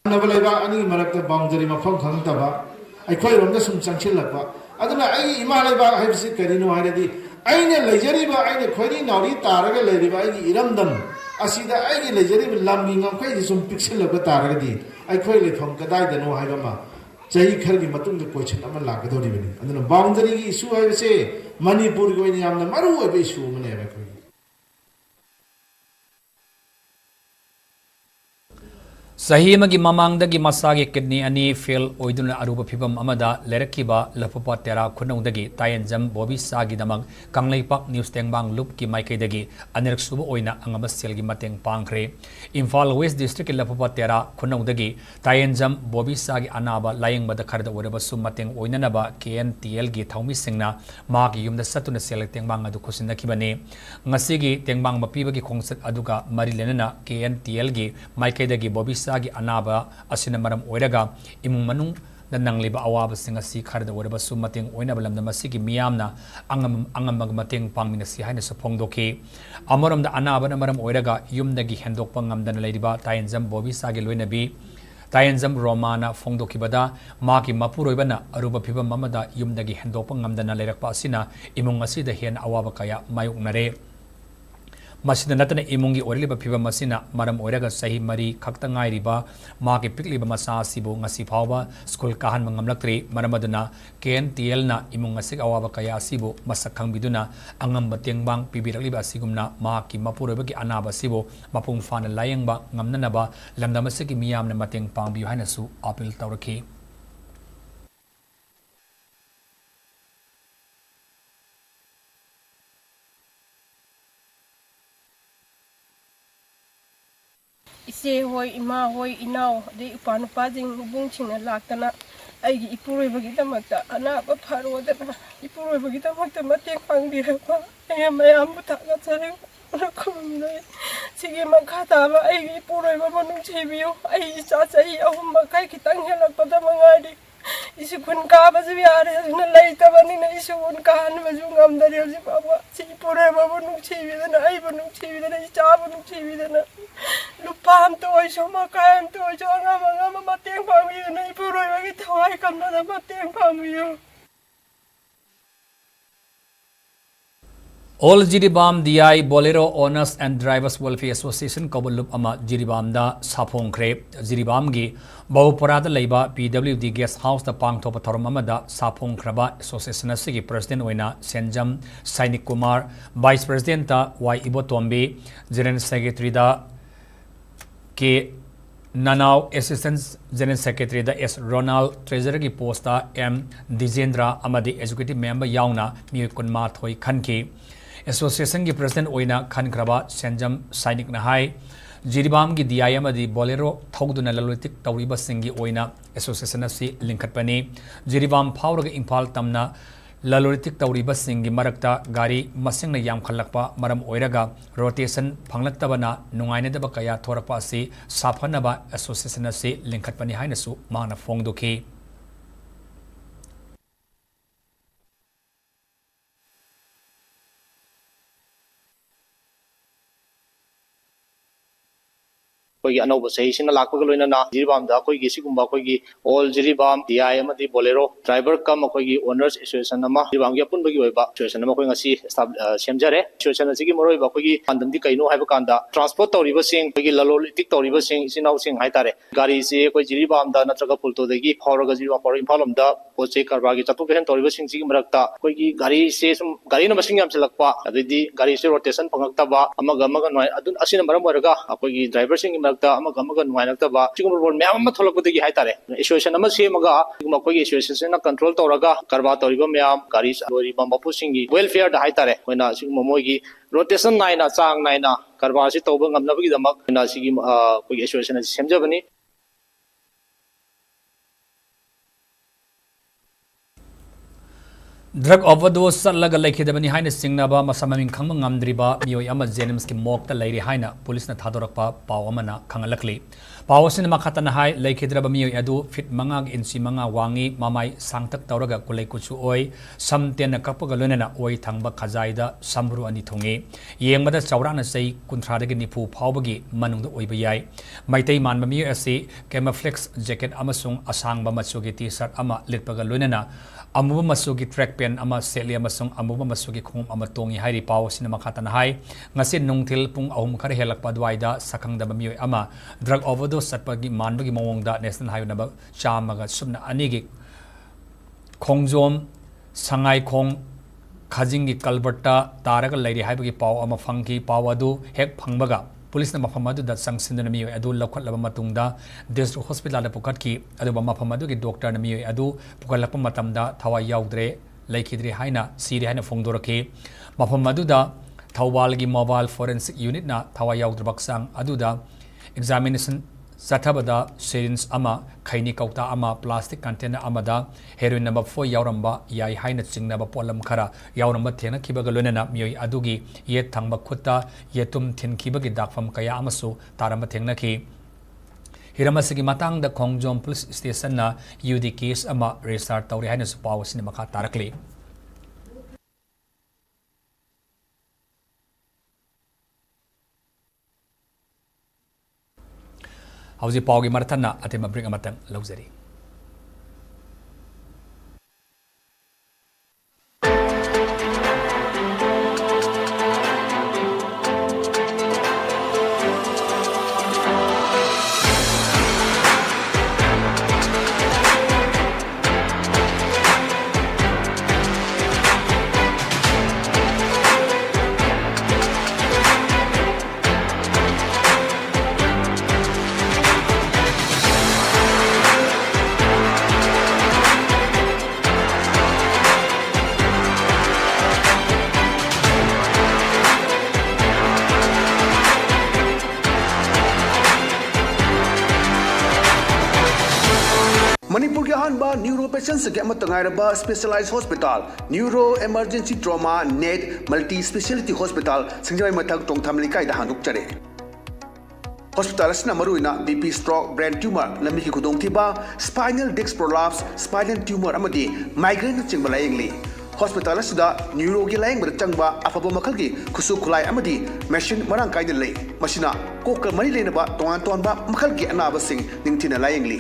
नबलैबा अनि मरक्ता बाउंडरी मफम खंगतबा अखोइरोमदा सुम चंगसिलक्पा अदुना आई इमा लैबा हाइबसि करिनो हाइरदि आइने लैजरिबा आइने खोइनी नाउरी तारगा लैरिबा आइगी इरमदम असिदा आइगी लैजरिबा लम्बी ngमखै सुम पिक्सिलबा तारगदि अखोइ लेफम कदाइदनो हाइबमा चही खरगी मतुंग क्वेश्चन अमा लागदोरिबनि अदुना बाउंडरी की इशू हाइबसे मणिपुर की ओइने यामना मरु ओइबे इशू मने बखोइ सही की ममांगदगी मसागी किडनी अनी फेल ओइदुना अरुब फिबम अमदा लेरकिबा लफुपा तेरा खुनौदगी तायनजम बोबी सागी दमक कंगलैपाक न्यूज टेंगबांग लुप की माइकैदगी अनिरक सुब ओइना अंगम सेल की मतेंग पांगख्रे इम्फाल वेस्ट डिस्ट्रिक्ट की लफुपा तेरा खुनौदगी तायनजम बोबी सागी अनाबा लायंगबद खरद ओरबसु मतेंग ओइननबा KNTL की थौमी सिंगना मागी युमदा सतुना सेल टेंगबांग अदु खुसिनखिबने ngasiगी टेंगबांग मपीबगी खोंसत अदुगा मरी लेनना KNTL की माइकैदगी बोबी की अनाबा असिना मरम ओइरगा इमुंग मनुंग द नंगलिबा अवाब सिंग असि खरद ओरबसु मतेंग ओइनबा लमदमसिगी मियामना अंगमग मतेंग पांगमिनसि हाइना सफोंगदोखि अमरमदा अनाबा मरम ओइरगा युमदगी हेंदोकपा ngamdana लैरिबा तायनजम बोबी सागी लोइनबी तायनजम रोमाना फोंगदोखिबदा माकी मपुरोइबना अरुबा फिबम अमदा युमदगी हेंदोकपा ngamdana लैरकपा असिना इमुंग असिदा हेन अवाब कया मायुकनरे मसिद नतन इमुंगी ओरलिबा फिबम मसिना मरम ओरगा सही मरी खक्तंगाइरिबा माके पिकलिबा मसा सिबो ngasi फावबा स्कूल काहन मंगमलक्त्री मरमदुना KNTL ना इमुंग असिग अवाबा कया सिबो मसक खंगबिदुना अंगम बतेंगबांग पिबिरलिबा सिगुमना माकी मपुरोबगी अनाबा सिबो मपुंग फाना लायंगबा ngamnanaba lamdamasiगी मियामना मतेंग पांगबियु हाइनसु अपील तौरखि इसे होय इमा होय इनाव दे उपानुपाजिंग बुंचिंग लाक्तना अगी इपुरोइबगिदमक्ता अनाबा फारोदना इपुरोइबगिदमक्ता मतेंग पांगबिरबा अय मयाम बुथागचरे रखुमने सिगे मखाताबा अगी इपुरोइबा मनुंग छेबियो अय इचा चही अहुम मखाय खितंग हेलकपदा मंगाडी इसे खुन काबज बियारे न लैतबनिना इसे उन कान मजु ngamdari हजि बाबा सि इपुरोइबा मनुंग छेबिदना अय मनुंग छेबिदना इचा मनुंग छेबिदना लुपाम तो ओइसो मकायम तो ओइसो ngam मतेंग पांगबियो नै इपुरोइबा कि थवाय कमना मतेंग पांगबियो All Jiribam DI Bolero Owners and Drivers Welfare Association Kabalup Ama Jiribam da Sapong Krep Jiribam gi Bauparada Leba PWD Guest House the Pang Topa Toramada Sapong Kraba Association Sigi President Oina Senjam Sainik Kumar Vice President Y Ibotombe General Secretary da K Nanau Assistant General Secretary da S Ronald Treasurer ki posta M Dijendra Amadi Executive Member Yauna Mi Kunma Thoi Khanki Association ki President Oina Khankraba Senjam Sainik Nahai Jiribam ki DI amadi Bolero Thogduna Lalotik Tauriba Singi Oina Association asi Linkatpani Jiribam Phauraga Imphal Tamna Lalotik Tauriba Singi Marakta Gari Masingna Yam Khalakpa Maram Oiraga Rotation Panglatabana Nungainadaba Kaya Thorapa asi Saphanaba Association asi Linkatpani Hainasu Mana Fongdoki कोई अनौब सही सिना लाखपग लोइना जिरिबाम दा कोई गिसिगुम्बा कोई all Jiribam DI अमदि Bolero driver cum कोई owners association अमा जिरिबाम गी अपुनबगी ओइबा एसोसिएशन अमा कोई ngasi सेमजरे एसोसिएशन असिगी मरोइबा कोई पांदमदि कैनो हाइबा कांदा ट्रांसपोर्ट तौरिबा सिंग कोई ललोलिटिक तौरिबा सिंग सिनाउ सिंग हाइतारे गाड़ी से कोई जिरिबाम दा नत्रगा पुलतो देगी फौरगा जिरिबाम फौर इम्फालम दा पोचे करबागी चतु बेहन तौरिबा सिंग सिगी मरक्ता कोई गाड़ी से गाड़ी न मसिंग याम चलकपा अदि गाड़ी से रोटेशन फंगक्तबा अमगा अमगा नय अदुन असिना मरम ओरगा कोई ड्राइवर सिंग नुआनक्तबा मैम थोलकदगी हाइतारे एसोसिएशन एसोसिएशन कंट्रोल तौरगा करबा तौरिबा मैम गाड़ी लोरिबा मपुसिंगी वेलफेयर दा हाइतारे कोइना मोगी रोटेशन नाइना चांग नाइना करबा से तौबा ngamnabagi damak कोइना सिगी कोई association सेमजबनी Drug overdose salaga laikhidabani haina singnaba masamaming khangma ngamdriba mioi ama Jenims ki mokta lairi haina police na thadorakpa paw amana khangalakli paw sin makhatana hai laikhidraba mioi adu fit manga inchi manga wangi mamai sangtak tawraga kulai kuchu oi samten na kapaga lonena oi thangba khajaida samru ani thongi yengmada chawrana sei kunthra dagi nipu phawbagi manungda oiba yai maitai manba mioi asi camouflage jacket amasung asangba machugi t-shirt ama litpaga lonena amuba masugi track pen ama seli amasung amuba masugi khum ama tongi hairi paw sin makhatana hai ngasi nungthil pung ahum khar helakpa dwaida sakhangda mioi ama drug overdose satpagi manbagi mawongda national highway number chamaga subna anigi khongjom sangai khong khajingi kalbatta taraga lairi haibagi paw ama phangki paw adu hek phangbaga police na mafamadu da sangsinna mioi adu lokhatlaba matungda district hospital da pukatki adu mafamadu ki doctor na mioi adu pukalapa matamda thawai yaudre laikhidri haina siri haina fongdoraki mafamadu da thawalgi mobile forensic unit na thawai yaudrbak sang adu da examination Sathabada syringe ama khaini kauta ama plastic container amada heroin number 4 yauramba yai haina chingnaba polam khara yauramba thena khibaga lonena mioi adugi ye thangba khutta yetum thin khibagi dakfam kaya amasu taramba thengnaki hiramasi matang da khongjom police station na UD case ama restart tawri haina su paw sin makha tarakli Hausi paugi marthana atema bring amatang luxury Manipur के अहंबा neuro patients के अमतंगायरबा specialised hospital neuro emergency trauma net multi speciality hospital सिंगजय मथक टोंगथाम लिकाय दा हांदुकचरे hospital असना मरुइना बीपी स्ट्रोक ब्रेन ट्यूमर लमी की खुदोंथिबा spinal disc prolapse spinal tumour अमदी माइग्रेन चिंगबा लायंगली हॉस्पिटल असदा न्यूरो की लायंगबा चंगबा अफबा मखल की खुसु खुलाय अमदी मशीन मरांग कायद ले मशीना कोक मरी लेनबा तोंगान तोंबा मखल की अनाबा सिंग निंगथिना लायंगली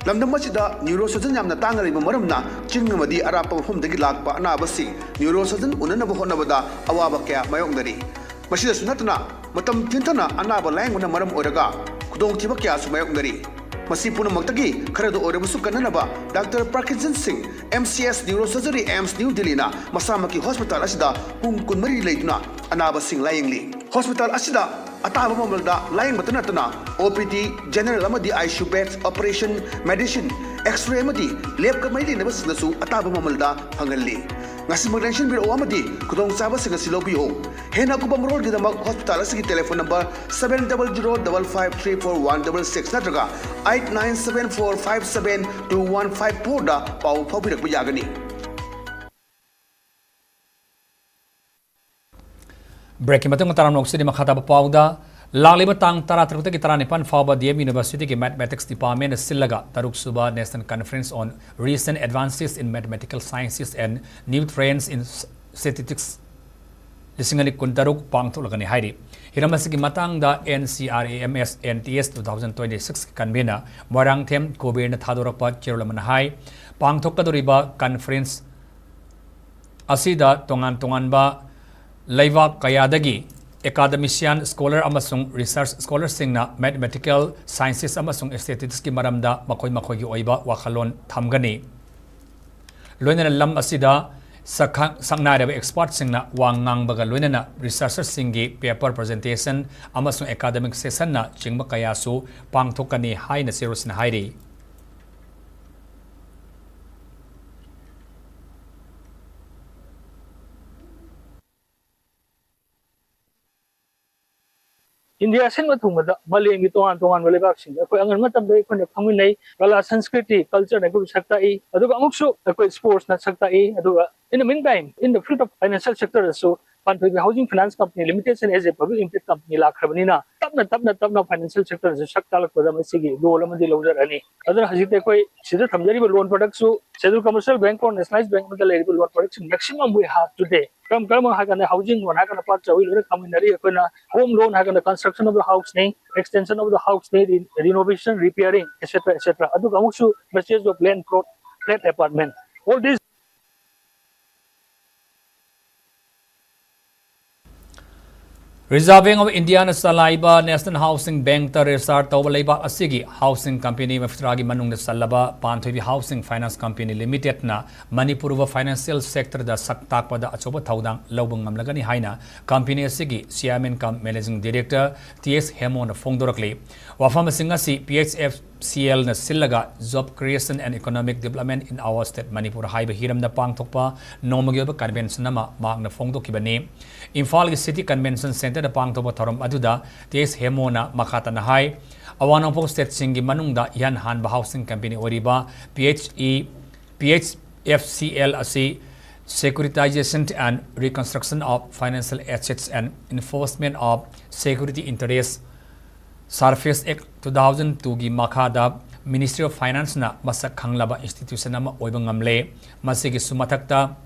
lamdam masida neurosurgeon yamna tangariba maramna chingamadi arapa mafamdagi lakpa anabasi neurosurgeon unanaba honabada awaba kya mayongdari masida sunatna matam thintana anaba lainguna maram oraga khudong thiba kya su mayongdari masi punamakdagi kharado orabusu kananaba Dr. Parkinson Singh MCS Neurosurgery AIMS New Delhi na masamaki hospital asida pung kunmari leituna anaba sing layingli hospital asida ataba mamalda laying matanatana OPD general amadi ICU beds operation medicine x-ray amadi lab kamai nabasnasu ataba mamalda phangalli ngasi magdenshin biro amadi kudong saba singa silobiho hena kubam rol gidamak hospital asigi telephone number 700553416 natraga 8974572154 da pau phabirak yagani Breaking matang taram nok sidi makhata pauda laliba tang tara trukta ki taranipan faba DM University ki Mathematics Department sillaga taruk suba National Conference on Recent Advances in Mathematical Sciences and New Trends in Statistics lisingani kuntaruk pangtulagani hairi hiramasigi matang da NCRAMS NTS 2026 kanbena morang them COVID na thadorapa cherulamana hai pangthokadoriba conference asida tongan ba Laiva Kayadagi, academician, scholar amasung research scholar singna mathematical sciences amasung statistics ki maramda makoy gi oiba wakhalon thamgani. Loinana lam asida sangnareba expert singna wangang baga loinana researchers singi paper presentation amasung academic session na chingba kayasu pangthokani haina serosina hairi. India sin mathumada malengi tongan walebak sing akoi angan matam dei khone phaminai kala sanskriti culture na gu sakta I aduga amuksu akoi sports na sakta I aduga in the meantime in the field of financial sector so Panthoi Housing Finance Company Limited as a public limited company la khrabani na tapna financial sector so sakta lak pada masigi goal amadi lojar ani adar hajite koi sida thamjari loan products so scheduled commercial bank or nationalized bank madal loan products maximum we have today Kam hagana housing one hagana part chawi lore kaminari akona home loan hagana construction of the house ne extension of the house ne renovation repairing etc adu gamuksu purchase of land plot flat apartment all these Reserving of India na salaiba National Housing Bank ta restart tawba leiba asigi housing company maftragi manung na salaba Panthoi Housing Finance Company Limited na Manipur wa financial sector da saktak pada achoba thaudang lobung ngamlagani haina company asigi SHYAMKANHAI Managing Director TS Hemo na fongdorakli wafam singasi PHFCL na sillaga job creation and economic development in our state Manipur haiba hiram na pangthokpa nomagyoba convention nama magna fongdokibani Imphal City Convention Center da pangthokpa thorom aduda TS Hemo na makata na hai awanangpok state singi manungda yan hanba housing company oriba PHFCL asi securitization and reconstruction of financial assets and enforcement of security interests Surface Act 2002 gi makhada Ministry of Finance na masak khanglaba institution ama oibang ngamle masigi sumathakta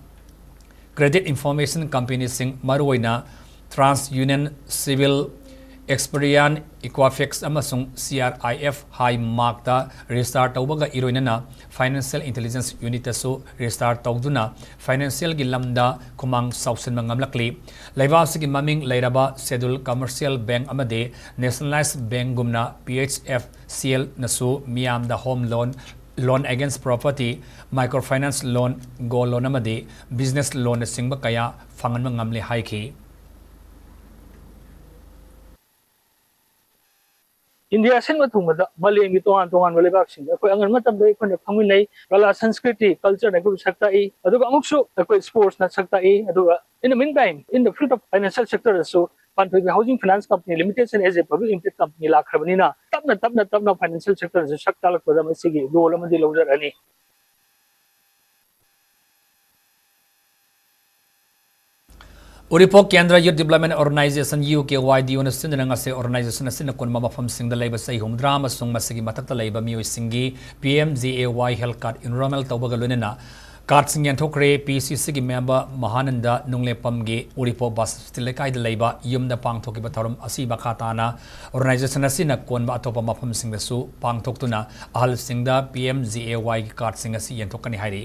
credit information company sing maruoina TransUnion Civil Experian Equifax amasung CRIF high mark da restart tawbaga iroinana financial intelligence unit so restart tawduna financial gi lamda kumang sausen mangamlakli laibasigi maming lairaba schedule commercial bank amade nationalized bank gumna PHFCL nasu miam da home loan against property microfinance loan gold loan amade business loan singba kaya fangan mangamle haiki India sin mathumada malengi tongan walebak sing akoi angan matam dei khone phaminai kala sanskriti culture na gu sakta I aduga amuksu akoi sports na sakta I aduga in the meantime in the field of financial sector so Panthoi Housing Finance Company Limited as a public limited company la khrabani na tapna financial sector so sakta lak pada masigi goal amadi lojar ani Uripok Kendra Youth Development Organization UKYD na sinanga se organization na sinakon mamafam singda laiba sa ihum drama sung masigi matakta laiba miyo singi PMGAY health card enrollment tawbaga lunena ꯀꯥꯔꯠꯁꯤꯡ ꯌꯦꯟꯊꯣꯛꯈ꯭ꯔꯦ PCCꯒꯤ member ꯃꯍꯥꯅꯟꯗ ꯅꯨꯡꯂꯦꯄꯝꯒꯤ ꯎꯔꯤꯄꯣ bus stand ꯂꯩꯀꯥꯏꯗ ꯂꯩꯕ ꯌꯨꯝꯗ ꯄꯥꯡꯊꯣꯛꯈꯤꯕ ꯊꯧꯔꯝ ꯑꯁꯤ ꯃꯈꯥ ꯇꯥꯅ ꯑꯣꯔꯒꯅꯥꯏꯖꯦꯁꯟ ꯑꯁꯤꯅ ꯀꯣꯟꯕ ꯑꯇꯣꯞꯄ ꯃꯐꯝꯁꯤꯡꯗꯁꯨ ꯄꯥꯡꯊꯣꯛꯇꯨꯅ ꯑꯍꯜꯁꯤꯡꯗ PMGAYꯒꯤ ꯀꯥꯔꯠꯁꯤꯡ ꯑꯁꯤ ꯌꯦꯟꯊꯣꯛꯀꯅꯤ ꯍꯥꯏꯔꯤ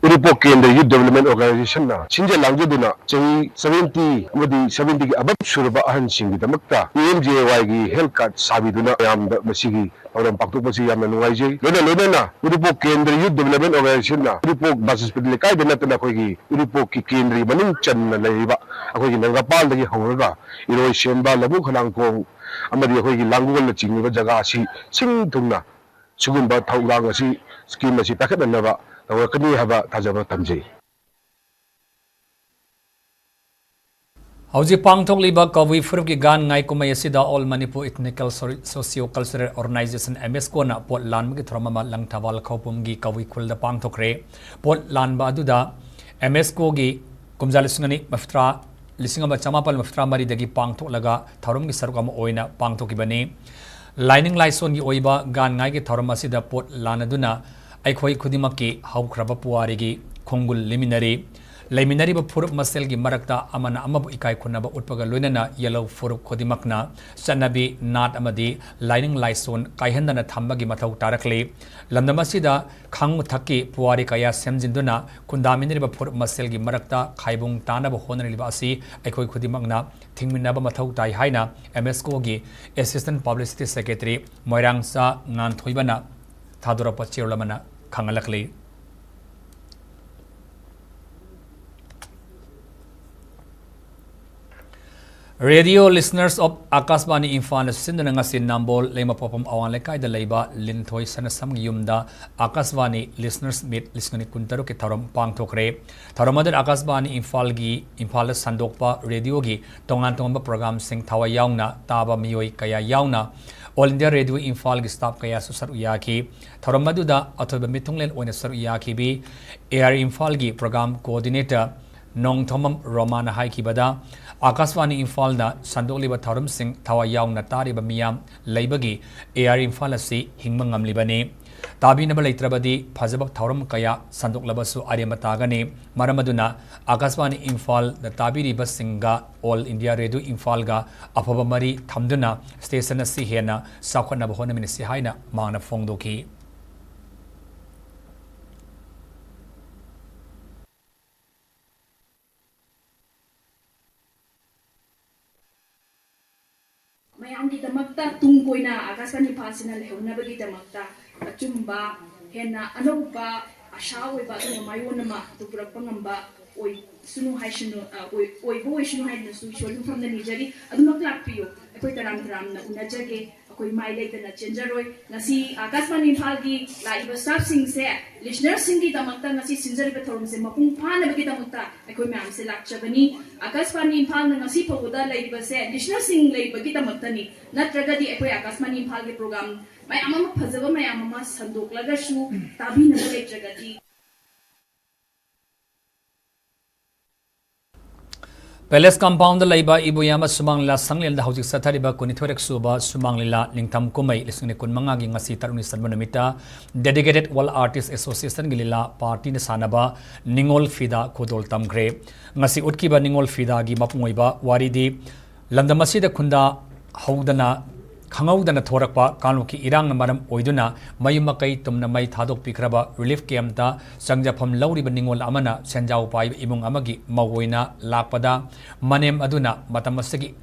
Uripok Kendra Youth Development Organization na Sinja Langjaduna Chahi 70 amadi 70 ki abab surba ahan singi damakta PMJY gi health card sabiduna yamda masigi auram paktuk masi yamna nungaijai lona na Uripok Kendra Youth Development Organization na Uripok bus hospital kai dana tana koi gi Uripok ki kendri maning chan na leiba akoi gi nangapal dagi hawraga iroi semba labu khalangkong amadi akoi gi langugol na chingba jaga asi sing thungna sugumba thaulang asi scheme asi packet na ba ꯇꯧꯔꯛꯀꯅꯤ ꯍꯥꯏꯕ ꯊꯥꯖꯕ ꯊꯝꯖꯩ ꯍꯧꯖꯤꯛ ꯄꯥꯡꯊꯣꯛꯂꯤꯕ ꯀꯧꯕꯤ ꯐꯨꯔꯨꯞꯀꯤ ꯒꯥꯟ ꯉꯥꯏ ꯀꯨꯝꯍꯩ ꯑꯁꯤꯗ all Manipur ethnical socio cultural organisation MSCOꯅ ꯄꯣꯠ ꯂꯥꯟꯕꯒꯤ ꯊꯧꯔꯝ ꯑꯃ ꯂꯪꯊꯕꯥꯜ ꯈꯧꯄꯨꯝꯒꯤ ꯀꯧꯕꯤ ꯈꯨꯜꯗ ꯄꯥꯡꯊꯣꯛꯈ꯭ꯔꯦ ꯄꯣꯠ ꯂꯥꯟꯕ ꯑꯗꯨꯗ MSCOꯒꯤ ꯀꯨꯝꯖꯥ 1934ꯗꯒꯤ ꯄꯥꯡꯊꯣꯛꯂꯒ ꯊꯧꯔꯝꯒꯤ ꯁꯔꯨꯛ ꯑꯃ ꯑꯣꯏꯅ ꯄꯥꯡꯊꯣꯛꯈꯤꯕꯅꯤ ꯂꯥꯏꯅꯤꯡ ꯂꯥꯏꯁꯣꯟꯒꯤ ꯑꯣꯏꯕ ꯒꯥꯟ ꯉꯥꯏꯒꯤ ꯊꯧꯔꯝ ꯑꯁꯤꯗ ꯄꯣꯠ ꯂꯥꯟꯅꯗꯨꯅ ꯑꯩꯈꯣꯏ ꯈꯨꯗꯤꯡꯃꯛꯀꯤ ꯍꯧꯈ꯭ꯔꯕ ꯄꯨꯋꯥꯔꯤꯒꯤ ꯈꯣꯡꯒꯨꯜ ꯂꯤꯃꯤꯟꯅꯔꯤ ꯂꯩꯃꯤꯟꯅꯔꯤꯕ ꯐꯨꯔꯨꯞ ꯃꯁꯦꯜꯒꯤ ꯃꯔꯛꯇ ꯑꯃꯅ ꯑꯃꯕꯨ ꯏꯀꯥꯏ ꯈꯨꯝꯅꯕ ꯎꯠꯄꯒ ꯂꯣꯏꯅꯅ ꯌꯦꯜꯂꯧ ꯐꯨꯔꯨꯞ ꯈꯨꯗꯤꯡꯃꯛꯅ ꯆꯠꯅꯕꯤ ꯅꯥꯠ ꯑꯃꯗꯤ ꯂꯥꯏꯅꯤꯡ ꯂꯥꯏꯁꯣꯟ ꯀꯥꯏꯍꯟꯗꯅ ꯊꯝꯕꯒꯤ ꯃꯊꯧ ꯇꯥꯔꯛꯂꯤ ꯂꯝꯗꯝ ꯑꯁꯤꯗ ꯈꯪ ꯊꯛꯀꯤ ꯄꯨꯋꯥꯔꯤ ꯀꯌꯥ ꯁꯦꯝꯖꯤꯟꯗꯨꯅ ꯈꯨꯟꯗꯥꯃꯤꯟꯅꯔꯤꯕ ꯐꯨꯔꯨꯞ ꯃꯁꯦꯜꯒꯤ ꯃꯔꯛꯇ ꯈꯥꯏꯕꯨꯡ ꯇꯥꯅꯕ ꯍꯣꯠꯅꯔꯤꯕ ꯑꯁꯤ ꯑꯩꯈꯣꯏ ꯈꯨꯗꯤꯡꯃꯛꯅ ꯊꯤꯡꯃꯤꯟꯅꯕ ꯃꯊꯧ ꯇꯥꯏ ꯍꯥꯏꯅ MSCOꯒꯤ ꯑꯦꯁꯤꯁꯇꯦꯟꯠ ꯄꯕ꯭ꯂꯤꯁꯤꯇꯤ ꯁꯦꯀ꯭ꯔꯦꯇꯔꯤ ꯃꯣꯏꯔꯥꯡꯆꯥ ꯉꯥꯟꯊꯣꯏꯕꯅ ꯊꯥꯗꯣꯔꯛꯄ ꯆꯦꯔꯣꯜ ꯑꯃꯅ ꯈꯪꯍꯜꯂꯛꯂꯤ Radio listeners of Akashvani Imphal sindana ngasi Nambol Lemapopam Awan Lekaida Leiba Linthoi Sanasam Yumda Akashvani listeners meet listening Kuntaru ki Tharam Pangthokre Tharamadan Akashvani Imphal Sandokpa Radio gi Tongan Tongba program sing Thawa Yauna Taba Miyoi Kaya Yauna All India Radio Imphal gi staff kaya susar uyaki Tharamaduda Athoba Mitunglen Oina Sar Uyaki bi Air Imphal gi program coordinator Nong Thomam Romana Haikibada Akashvani Imphal Sandokliba Tharum Singh Thawa Yauna Tariba Miyam Leibagi Air Imphal asi Hingma Ngamlibani Tabinaba Leitrabadi Phajabak Tharum Kaya Sandoklabasu Ariamatagani Maramaduna Akashvani Imphal the Tabiriba Singha All India Radio Imphal ga Afaba Mari Thamduna Station asi hena Sakhana Bahona Minisi Haina Mana Fongdoki ꯃꯌꯥꯝꯒꯤꯗꯃꯛꯇ ꯇꯨꯡ ꯀꯣꯏꯅ ꯑꯥꯀꯥꯁꯕꯥꯅꯤ ꯏꯝꯐꯥꯜꯁꯤꯅ ꯂꯩꯍꯧꯅꯕꯒꯤꯗꯃꯛꯇ ꯑꯆꯨꯝꯕ ꯍꯦꯟꯅ ꯑꯅꯧꯕ ꯑꯁꯥ ꯑꯣꯏꯕ ꯑꯗꯨꯒ ꯃꯥꯏꯌꯣꯟ ꯑꯃ ꯄꯨꯔꯛꯄ ꯉꯝꯕ ꯑꯣꯏꯁꯅꯨ ꯑꯣꯏꯁꯅꯨ ꯍꯥꯏꯗꯨꯅꯁꯨ ꯏꯁꯣꯔꯒꯤ ꯃꯐꯝꯗ ꯅꯤꯖꯔꯤ ꯑꯗꯨꯃꯛ ꯂꯥꯛꯄꯤꯌꯨ ꯑꯩꯈꯣꯏ ꯇꯔꯥꯝ ꯇꯔꯥꯝꯅ ꯎꯅꯖꯒꯦ ꯑꯩꯈꯣꯏ ꯃꯥꯏ ꯂꯩꯇꯅ ꯆꯦꯟꯖꯔꯣꯏ ꯉꯁꯤ ꯑꯥꯀꯥꯁꯕꯥꯅꯤ ꯏꯝꯐꯥꯜꯒꯤ ꯂꯥꯛꯏꯕ ꯁ꯭ꯇꯥꯐꯁꯤꯡꯁꯦ ꯂꯤꯁꯅꯔꯁꯤꯡꯒꯤꯗꯃꯛꯇ ꯉꯁꯤ ꯁꯤꯟꯖꯔꯤꯕ ꯊꯧꯔꯝꯁꯦ ꯃꯄꯨꯡ ꯐꯥꯅꯕꯒꯤꯗꯃꯛꯇ ꯑꯩꯈꯣꯏ ꯃꯌꯥꯝꯁꯦ ꯂꯥꯛꯆꯕꯅꯤ ꯑꯥꯀꯥꯁꯕꯥꯅꯤ ꯏꯝꯐꯥꯜꯅ ꯉꯁꯤ ꯐꯥꯎꯕꯗ ꯂꯩꯔꯤꯕꯁꯦ ꯂꯤꯁꯅꯔꯁꯤꯡ ꯂꯩꯕꯒꯤꯗꯃꯛꯇꯅꯤ ꯅꯠꯇ꯭ꯔꯒꯗꯤ ꯑꯩꯈꯣꯏ ꯑꯥꯀꯥꯁꯕꯥꯅꯤ ꯏꯝꯐꯥꯜꯒꯤ ꯄ꯭ꯔꯣꯒ꯭ꯔꯥꯝ ꯃꯌꯥꯝ ꯑꯃ ꯐꯖꯕ ꯃꯌꯥꯝ ꯑꯃ ꯁꯟꯗꯣꯛꯂꯒꯁꯨ ꯇꯥꯕꯤꯅꯕ ꯂꯩꯇ꯭ꯔꯒꯗꯤ Palace Compound Laiba Ibuyama Sumangla Sanglil the Housing Satariba Kunitwerek Suba Sumanglila Lingtam Kumai listening Kunmanga Gingasi Taruni Sanbanamita Dedicated Wall Artists Association Gilila Party Sanaba Ningol Fida Kodol Tamgre Ngasi Utkiba Ningol Fida Gi Mapumoiba Waridi Landamasi Kunda Haudana Kangaudana Thorakpa Kanuki Irang Maram Oiduna Mayumakai Tumna Mai Thadok Pikraba Relief Camp da Sangjapam Lauri Ningol Amana Sanjau Pai Imung Amagi Mawoina Lakpada Manem Aduna Matamasagi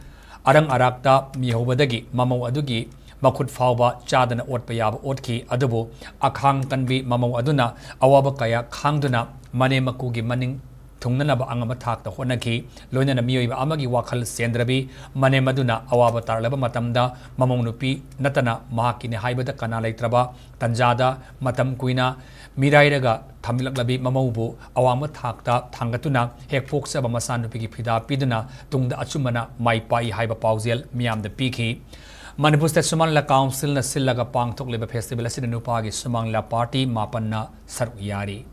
Arang Arakta Mihobadagi Mamo Adugi Makut Fauba Chadana Otpayab Otki Adubu Akhang Tanbi Mamo Aduna Awabakaya Kangduna Manemakugi Maning Tunganaba Angama Tak the Honaki, Luna Mio Amagi Wakal Sendrabi, Mane Maduna, Awaba Tarlaba Matamda, Mamonupi, Natana, Mahakini Haibata Kanalai Traba, Tanjada, Matam Kuina, Mirairaga, Tamilabi Mamobu, Awama Takta, Tangatuna, Hek Foksa Bamasanupi Pida Piduna, Tungda Achumana, Mai Pai Haiba Pausiel, Miam the Piki. Manipur State Sumangla Council na Silaga Pang Tok Liba Festival Sinupagi Sumangla Party Mapanna Saruyari.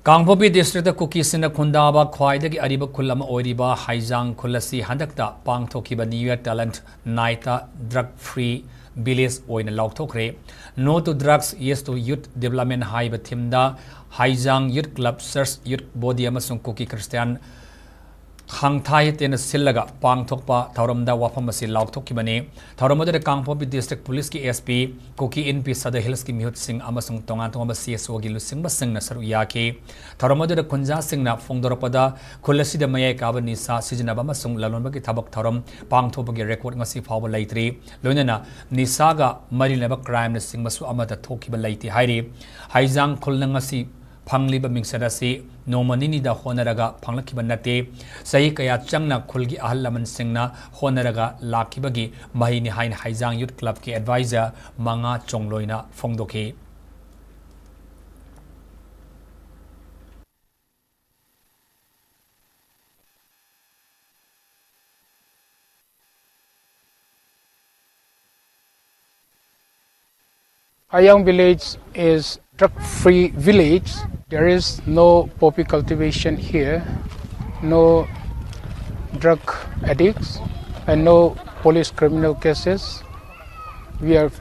Kangpopi district kuki sina khundaba khwaidagi ariba khulama oiriba haijang khulasi handakta pangthokiba New Year Talent Night drug free village oina laukthokre. No to drugs, yes to youth development haiba thimda haijang youth club search youth body amasung kuki Christian Hangthai tena sillaga pangthokpa thauramda wafam asi laukthokibani thauramada Kangpopi district police ki SP kuki NP Sada Hills ki mihut sing amasung tongan tongan CSO gi lusing basing na saru yaki thauramada kunja sing na fongdoropada khulasi da mayai ka bani sa sijina ba masung lalonba ki thabak thauram pangthokpa gi record ngasi fawba laitri loinana nisaga mari leba crime na sing masu amata thokiba laiti hairi haijang khulna ngasi Pangliba mingsadasi nomanini da honaraga panglakiba nate sahi kaya changna khulgi ahallaman singna honaraga lakibagi mahini hain haijang youth club ki advisor manga chongloina fongdoke Hayang village is drug-free village. There is no poppy cultivation here, no drug addicts, and no police criminal cases. We are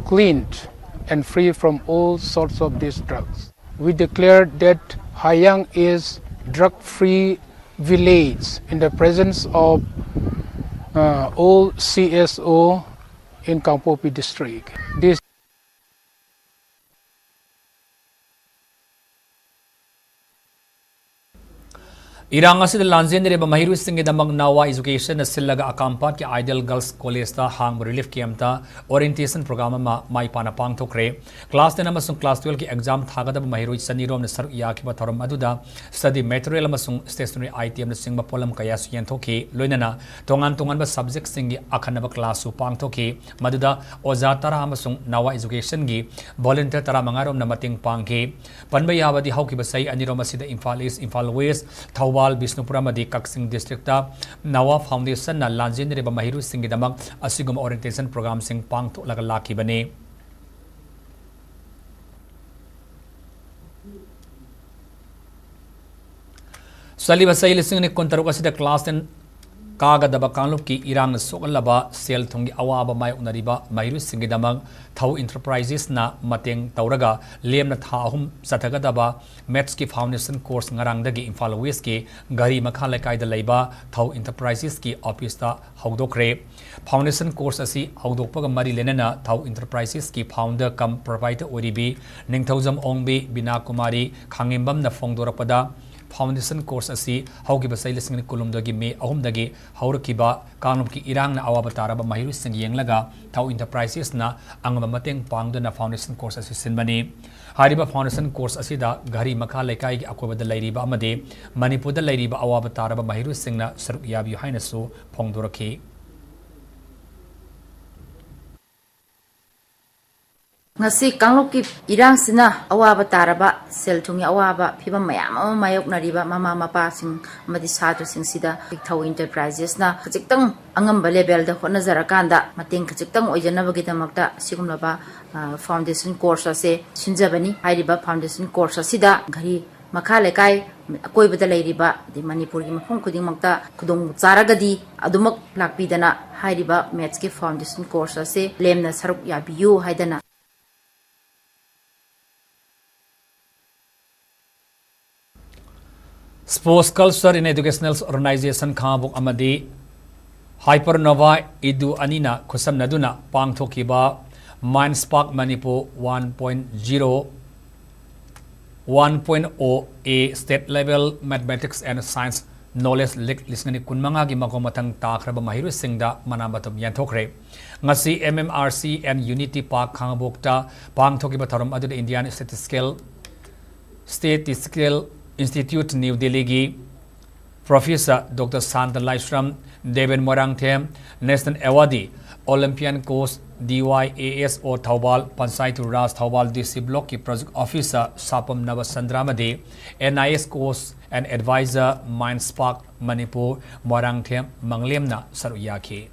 cleaned and free from all sorts of these drugs. We declare that Hayang is drug-free village in the presence of all CSO in Kangpopi district. This Irang asid lanzen reba mahiru singe damag nawa education sillaga akampat ki Ideal Girls College ta hang relief camp ta orientation program ma mai pana pangthokre class 10 amasung class 12 ki exam thagada mahiru sanirom na saru yakiba thoram aduda study material amasung stationery item na singba polam kaya suyen thoki loinana tongan tongan ba subject singi akhanaba class su pangthoki maduda oza tara amasung nawa education gi volunteer tara mangarom na mating pangki panbai yabadi hauki ba sai anirom asida Imphal East Imphal West Thawal Bisnupura Madi Kaksing District Nawa Foundation na lanjin reba mahiru singi damak asigum orientation program sing pangtho laga laki bane Sali basai lising ne kontaru kasida class 10 kaga daba kanlup ki irang sokalaba sel thungi awaba mai unariba mahiru singi damak Thau Enterprises na mateng tauraga lemna tha ahum sathaga daba Maths ki foundation course ngarang dagi Imphal West ki gari makha lekai da leiba Thau Enterprises ki office ta haudokre foundation course asi haudokpaga mari lenana Thau Enterprises ki founder cum proprietor oribi ningthaujam ongbi Bina Kumari khangimbam na fongdorapada foundation course asi hauki basai lising kulum dagi me ahum dagi haurakiba kanum ki irang na awaba taraba mahiru sing yenglaga Thau Enterprises na angba mateng pangduna foundation course asi sinbani hariba foundation course asida gari makha lekai gi akobada lairiba amade Manipur da lairiba awaba taraba mahiru sing na saruk yabi haina su phongdoraki ngasi kanglok ki irang sina awaba taraba sel thungi awaba phibam mayam ama mayok nariba mama mapa sing amadi satu sing sida Thau Enterprises na khajitang angamba level da hona jarakanda mating khajitang oijanabagi damakta sigumlaba foundation course ase sinjabani hairiba foundation course asida gari makha lekai akoibada leiriba di Manipur gi mafum khuding makta khudong charagadi adumak lakpidana hairiba maths ki foundation course ase lemna saruk yabiyu haidana Sports Culture in Educational Organization Khabuk Amadi Hypernova Idu Anina Kusam Naduna Pangthokiba Mind Spark Manipur 1.0 A State Level Mathematics and Science Knowledge Listening Kunmanga gi magomatang takraba mahiru singda manabatum yanthokre ngasi MMRC and Unity Park Khangabukta Pangthokiba Tharum adu Indian Statistical Institute New Delhi gi Professor Dr. Santa Laishram David Morangthem National Awadi Olympian coach DYAS or Thawal Panchayat Raj Thawal DC Block ki Project Officer Sapam Navasandramade NIS coach and advisor Mind Spark Manipur Morangthem Manglemna Saruyaki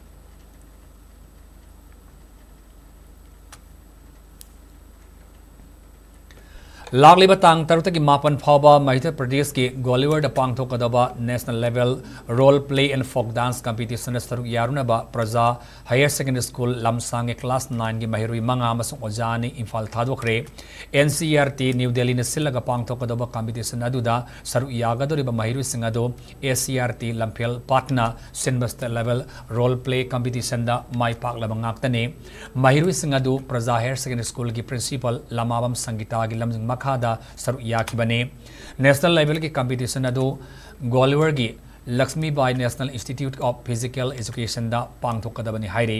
Lagliba tang tarutaki mapan phawba Madhya Pradesh ki Gwalior da pangthokadaba national level role play and folk dance competition saruk yarunaba Praja Higher Secondary School Lamsang class 9 gi mahirui manga amasung ojani Imphal thadokre NCERT New Delhi na silaga pangthokadaba competition aduda saruk yagadoriba mahirui singado ACRT Lamphel Patna Sinbasta level role play competition da mai paklaba ngaktane mahirui singado Praja Higher Secondary School ki principal Lamabam Sangita gi lamjing makhada saruk yakibane national level ki competition adu Gwalior gi Lakshmi Bai National Institute of Physical Education da pangthokadabani haire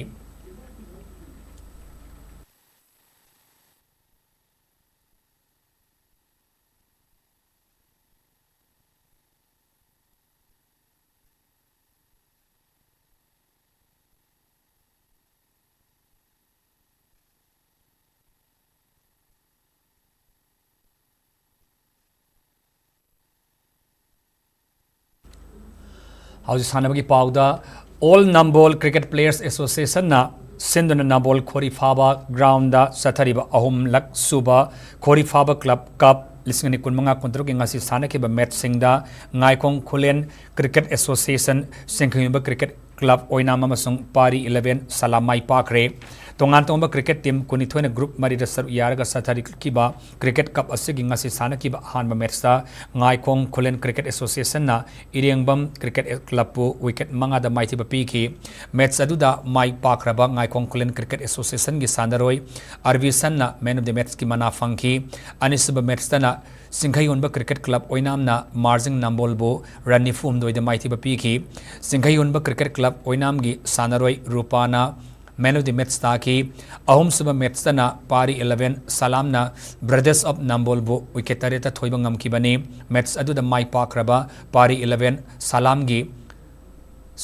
Hauji sanabagi pauda All Nambol Cricket Players Association na Sinduna Nambol Khori Phaba ground da sathariba ahum lak suba Khori Phaba Club Cup lisingani kunmanga kontroki ngasi sanaki ba match singda ngaikong Khulen Cricket Association Singkhimba Cricket Club oinama masung pari 11 salamai pakre tongan tongba cricket team kunithoina group mari da sar yaraga sathari kiba cricket cup asigi ngasi sanaki ba hanba match da ngaikong Khulen Cricket Association na irengbam cricket club pu wicket manga da maiti ba piki match aduda mai pakraba ngaikong Khulen Cricket Association gi sandaroi arvisan na man of the match ki mana fangki anisba match na Singkhayunba Cricket Club oinamna marjing nambolbo ranni fum doida maiti ba piki Singkhayunba Cricket Club oinamgi sanaroi rupana man of the match taki ahum suba match na pari 11 salamna brothers of nambolbo wiketareta thoiba ngamki bani match adu da mai pakraba pari 11 salamgi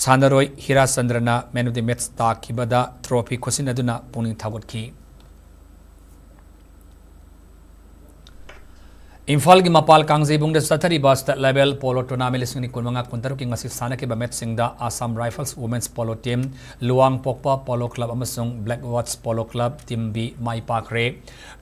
sanaroi hira sandrana man of the match taki bada trophy khosin aduna puning thagotki Imphal gi mapal kangjebung de sathari ba state level polo tournament lisingni kunmanga kuntaru ki ngasi sanake ba match singda Assam Rifles women's polo team Luang Pokpa polo club amasung Black Watch polo club team B mai pakre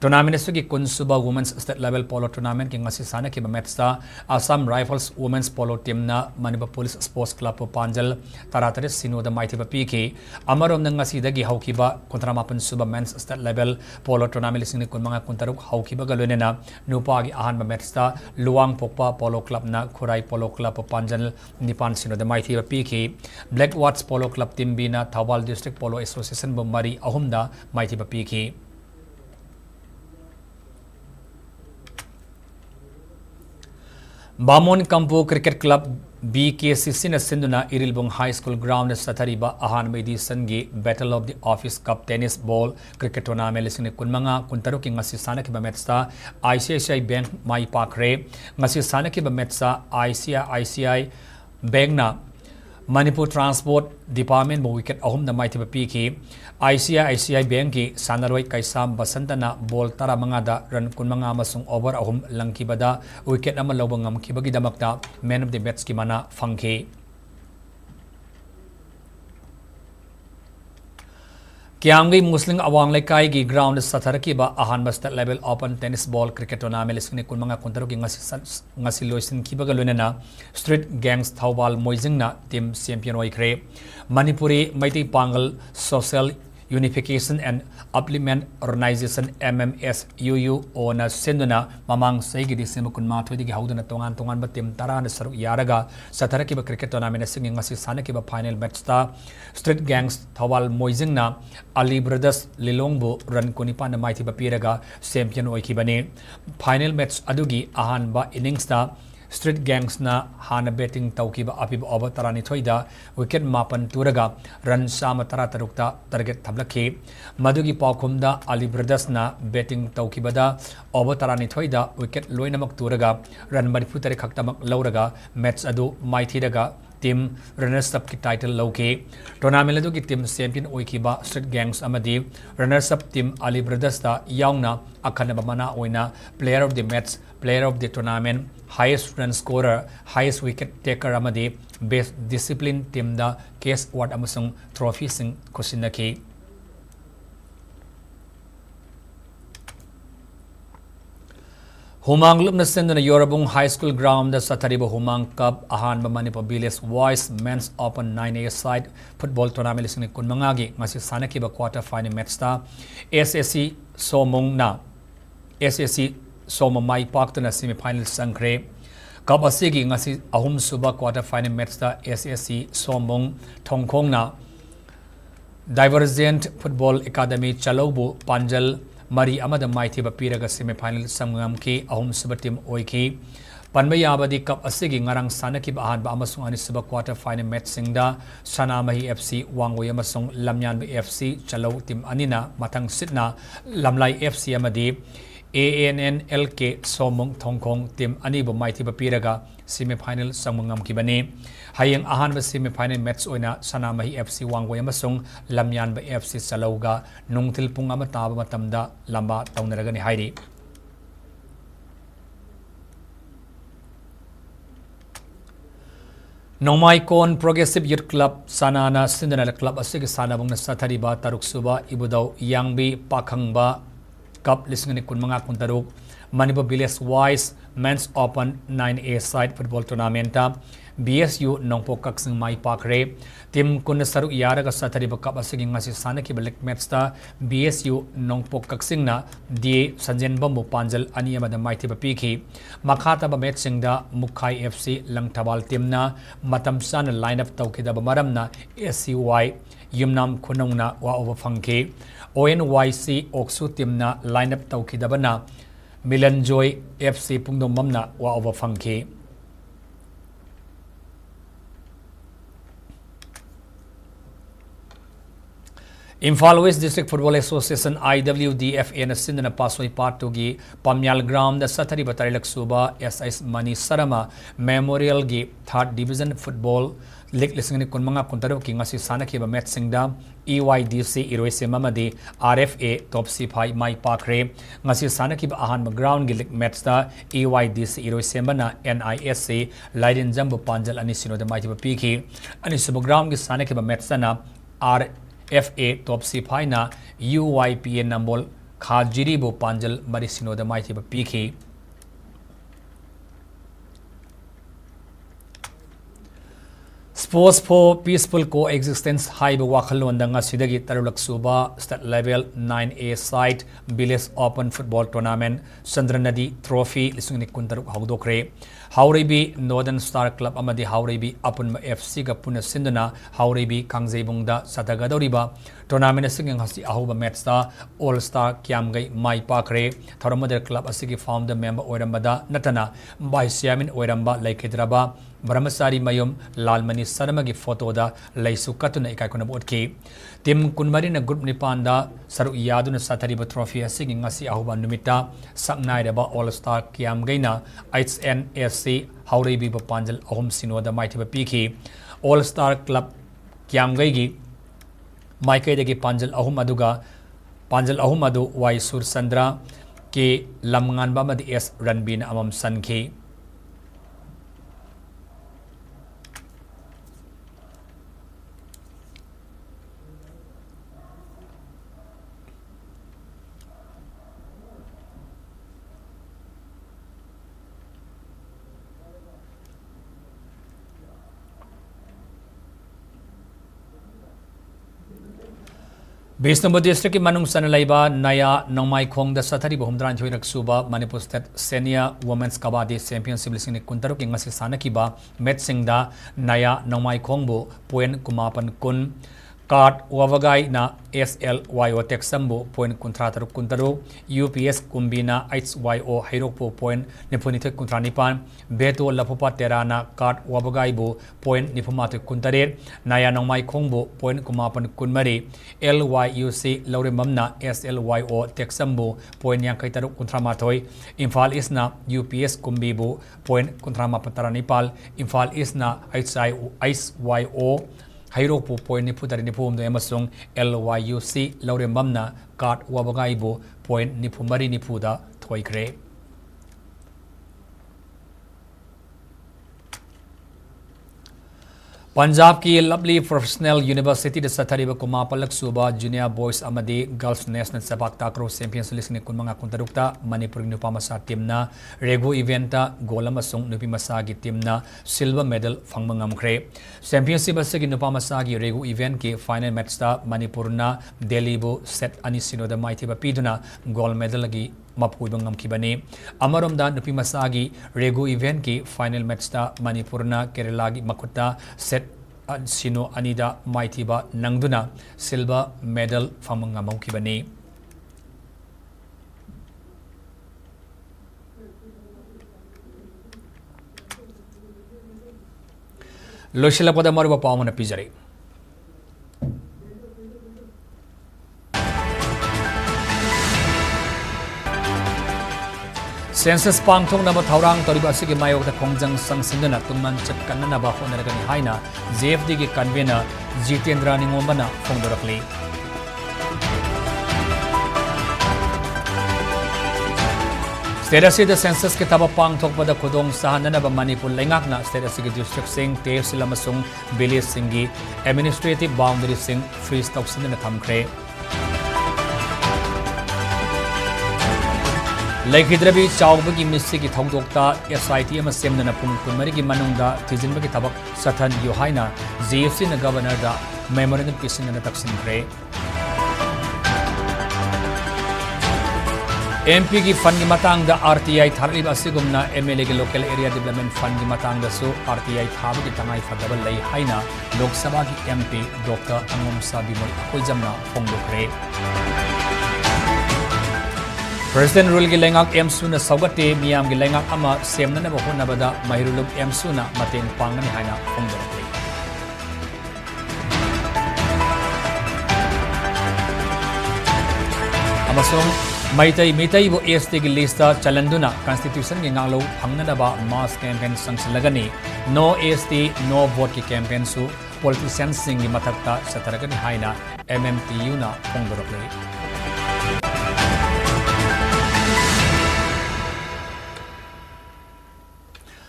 tournament sugi kunsuba women's state level polo tournament ki ngasi sanake ba match da Assam Rifles women's polo team na Manipur Police Sports Club Panjal taratare sino da maiti ba piki amarom na ngasi dagi haukiba kontramapan suba men's state level polo tournament lisingni kunmanga kuntaru haukiba galonena nupa gi match da Luang Pokpa polo club na Khurai polo club Panjal nipan sino da maiti piki Black Watch polo club team B na Thawal district polo association bomari ahum da maiti piki Bamon Kampu Cricket Club BKCC na sinduna Irilbung High School ground sathariba ahan edition gi Battle of the Office Cup tennis ball cricket tournament lising kunmanga kuntaru ki ngasi sanaki ba match ta ICICI Bank mai pakre ngasi sanaki ba match ta ICICI Bank na Manipur Transport Department bo wicket ahum na mai thiba piki ICICI Bank ki sanaroi kaisam basantana ball tara manga da run kunmanga amasung over ahum langkibada wicket ama lobangam kibagi damakta man of the match ki mana fangki Kiamgi Muslim Awang Lekai gi ground satharaki ba ahan state level open tennis ball cricket tournament lisni kunmanga kuntaru ki ngasi loisin kibaga lunena street gangs thawbal moijing na team champion oikre Manipuri Maiti Pangal Social Unification and Upliftment Organization MMSUU ona senduna mamang saigi December kunma thodi gi hauduna tongan ba team tara na saru yaraga satharaki ba cricket tournament singi ngasi sanaki ba final match ta street gangs thawal moijing na Ali Brothers Lilongbo run kunipa na maiti ba piraga champion oikibane final match adugi ahan ba innings ta Street Gangs na hana betting taukiba apiba over tarani thoida wicket mapan turaga run sama tara tarukta target thamlakhi madugi paukhumda Ali Brothers na betting taukibada over tarani thoida wicket loinamak turaga run marifu tare khaktamak lauraga match adu maithiraga team runners up ki title lauke tournament adu ki team champion oikiba Street Gangs amadi runners up team Ali Brothers ta yaungna akhana bamana oina player of the match player of the tournament highest run scorer highest wicket taker amadi best discipline team da case award amasung trophy sing khosinaki Humang Lupna Sinduna Yorabung High School Ground the Satariba Humang Cup Ahan Manipur Village Boys Men's Open 9A side football tournament lising kun mangagi ngasi sanaki ba quarter final match ta SSC Somong na SSC Somamai Park to na semi final sangkre Cup asigi ngasi ahum suba quarter final match ta SSC Somong Thongkong na Divergent Football Academy Chalobu Panjal Mari Amada Mighty Bapiraga semi final Samgam ki ahum subatim oiki Panbayabadi Cup Asigi Ngarang Sanaki Bahan Bamasung Anisuba quarter final match Singda Sanamahi FC Wangway Amasung Lamyan FC Chalo Tim Anina Matang Sidna Lamlai FC Amadi ANNLK Somong Thongkong Tim Anibo Mighty Bapiraga semi final Samgam Kibani Hayang Ahan semi final match oina Sanamahi FC Wangway Amasung Lamyan FC Chaloga Nungtil Pung Amataba Matamda Lamba Taunaragani Haidi Nomaikon Progressive Youth Club Sanana Sindana Club Asig Sanabung Satariba Taruk Suba Ibudau Yangbi Pakangba Cup listening kun mga kuntaruk Manipur Village Wise Men's Open 9A side football tournament BSU Nongpo Kaksing Mai Pakre Tim kun saruk yaraga Satariba Cup asig ngasi sanaki balik match ta BSU Nongpo Kaksing na di Sanjen Bambu Panjal Aniyama da Mighty Bapiki Makata ba matching da Mukhai FC Langtabal team na matam sana lineup tawkida ba maram na SCY Yumnam Kunong na wa overfangki ONYC Oksu team na lineup tawkida ba na Milanjoy FC Pungdom Mamna wa overfangki Imphal West District Football Association IWDFA na sindana pasoi part 2 gi Pamyal Ground da Satari Batari Laksuba SIS Mani Sarama Memorial gi 3rd Division Football League lising ni kun mga kuntarok ki ngasi sanaki ba match singda EYDC Iroise Mamadi RFA Top Sipai Mai Pakre ngasi sanaki ba ahan ground gi league match da EYDC Iroise Mana NISC Laidin Jambu Panjal ani sino da mai ba piki ani sub ground gi sanaki ba match na RFA Top Sipai na UYPA Nambol Khajiribo Panjal Marisino da mai ba piki Sports for Peaceful Coexistence High Wakalon Danga Sidagi Tarulak Suba State Level 9A side Village Open Football Tournament Sandranadi Trophy Lisungni Kuntaruk Haudokre Hauribi Northern Star Club Amadi Hauribi Apun FC Gapuna Sindana Hauribi Kangzebungda Satagadoriba Tournament Singing Hasi Ahuba Metsta All Star Kiamgai Mai Pakre Tharamader Club Asigi founder member Oirambada Natana by Siamin Oiramba Laikidraba Brahmasari Mayum Lalmani Saramagi photo da Laisu Katuna Ikakuna Botki Tim Kunmarina Group Nipanda Saru Yaduna Satariba Trophy singing Asi Ahuba Numita Saknaidaba All Star Kiam Gaina HNSC Hauribi Panjal Ahum Sinoda Mighty Piki All Star Club Kiam Gaigi Maike Degi Panjal Ahum Aduga Panjal Ahum Adu Y Sur Sandra Ki Lamngan Bamadi S Ranbin Amam Sanki Bisnumbu District ki Manung Sanalaiba Naya Nongmai Khong da Sathari Bahumdran Choirak Suba Manipur State Senior Women's Kabaddi Championship lising kuntaruk ki ngasi sanaki ba match singda Naya Nongmai Khong bu point kumapan kun Card Wavagai na SLYO Texambu point kuntrataruk kuntaruk UPS Kumbina HYO Hirokpo point Nipunite kuntranipan Beto Lapupa Terana Card Wavagai bu point Nipumatu kuntaret Naya Nongmai Khongbu point kumapan kunmari LYUC Laure Mamna SLYO Texambu point Yankaitaruk kuntramatoi Imphal Isna UPS Kumbibu point kuntramapataranipa Imphal Isna HYO Hairopu point Niputari Nipum the Emasung LYUC Laure Mamna Card Wabagaibo point Nipumari Nipuda Toikre. Punjab की lovely professional university de sathariba kuma palak suba junior boys amadi girls national sepak takraw champions listing kunmanga kuntarukta manipur nupa masa team na regu event ta goal amasung nupi masa gi team na silver medal phangmangam khre championship asigi nupa masa gi regu event ki final match ta manipur na delhi bo set ani sino da maithiba piduna gold medal gi mapuibang ngam amarom da nupi masagi regu event ki final match ta manipur na kerala gi makuta set sino anida maithiba nangduna silver medal famanga maukibani loshila pada maruba pawmana pijari Census pangthong na mathaurang toriba asigi mayok da kongjang sangsindana tungman chakkanna na ba honaragani haina JFD gi convener Jitendra Ningomana phongdorakli State asida census ke taba pangthok pada khodong sahanana ba Manipur lengakna state asigi district sing tehsil amasung village singi administrative boundary sing freeze tawsindana thamkhre Laikhidrabi chawbagi misi ki thongdokta SIT ama semnana pung kunmari ki manungda thijinbagi thabak sathan yohaina JFC na governor da memorandum pisinana taksinre MP ki fund ki matang da RTI tharli asigumna MLA ki local area development fund ki matang da so RTI thabagi tangai fadabal lai haina Lok Sabha ki MP Dr. Angom Sabimol akoijamna phongdokre President Rule gi lengak M Suna Saugate Miam gi lengak ama semna na bahon nabada Mahiruluk M Suna mateng pangani haina phongdokre amasong Maitai bo ST gi lista chalanduna constitution gi ngalo phangna ba mass campaign sangsilagani no ST no vote ki campaign su politicians sing gi mathakta sataragani haina MMTU na phongdokre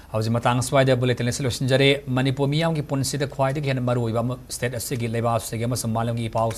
Hauji matang swaida bulletin solution jare Manipur miyam ki punsi de khwai de gen maru iba state asigi leba asigi ma samalang gi paw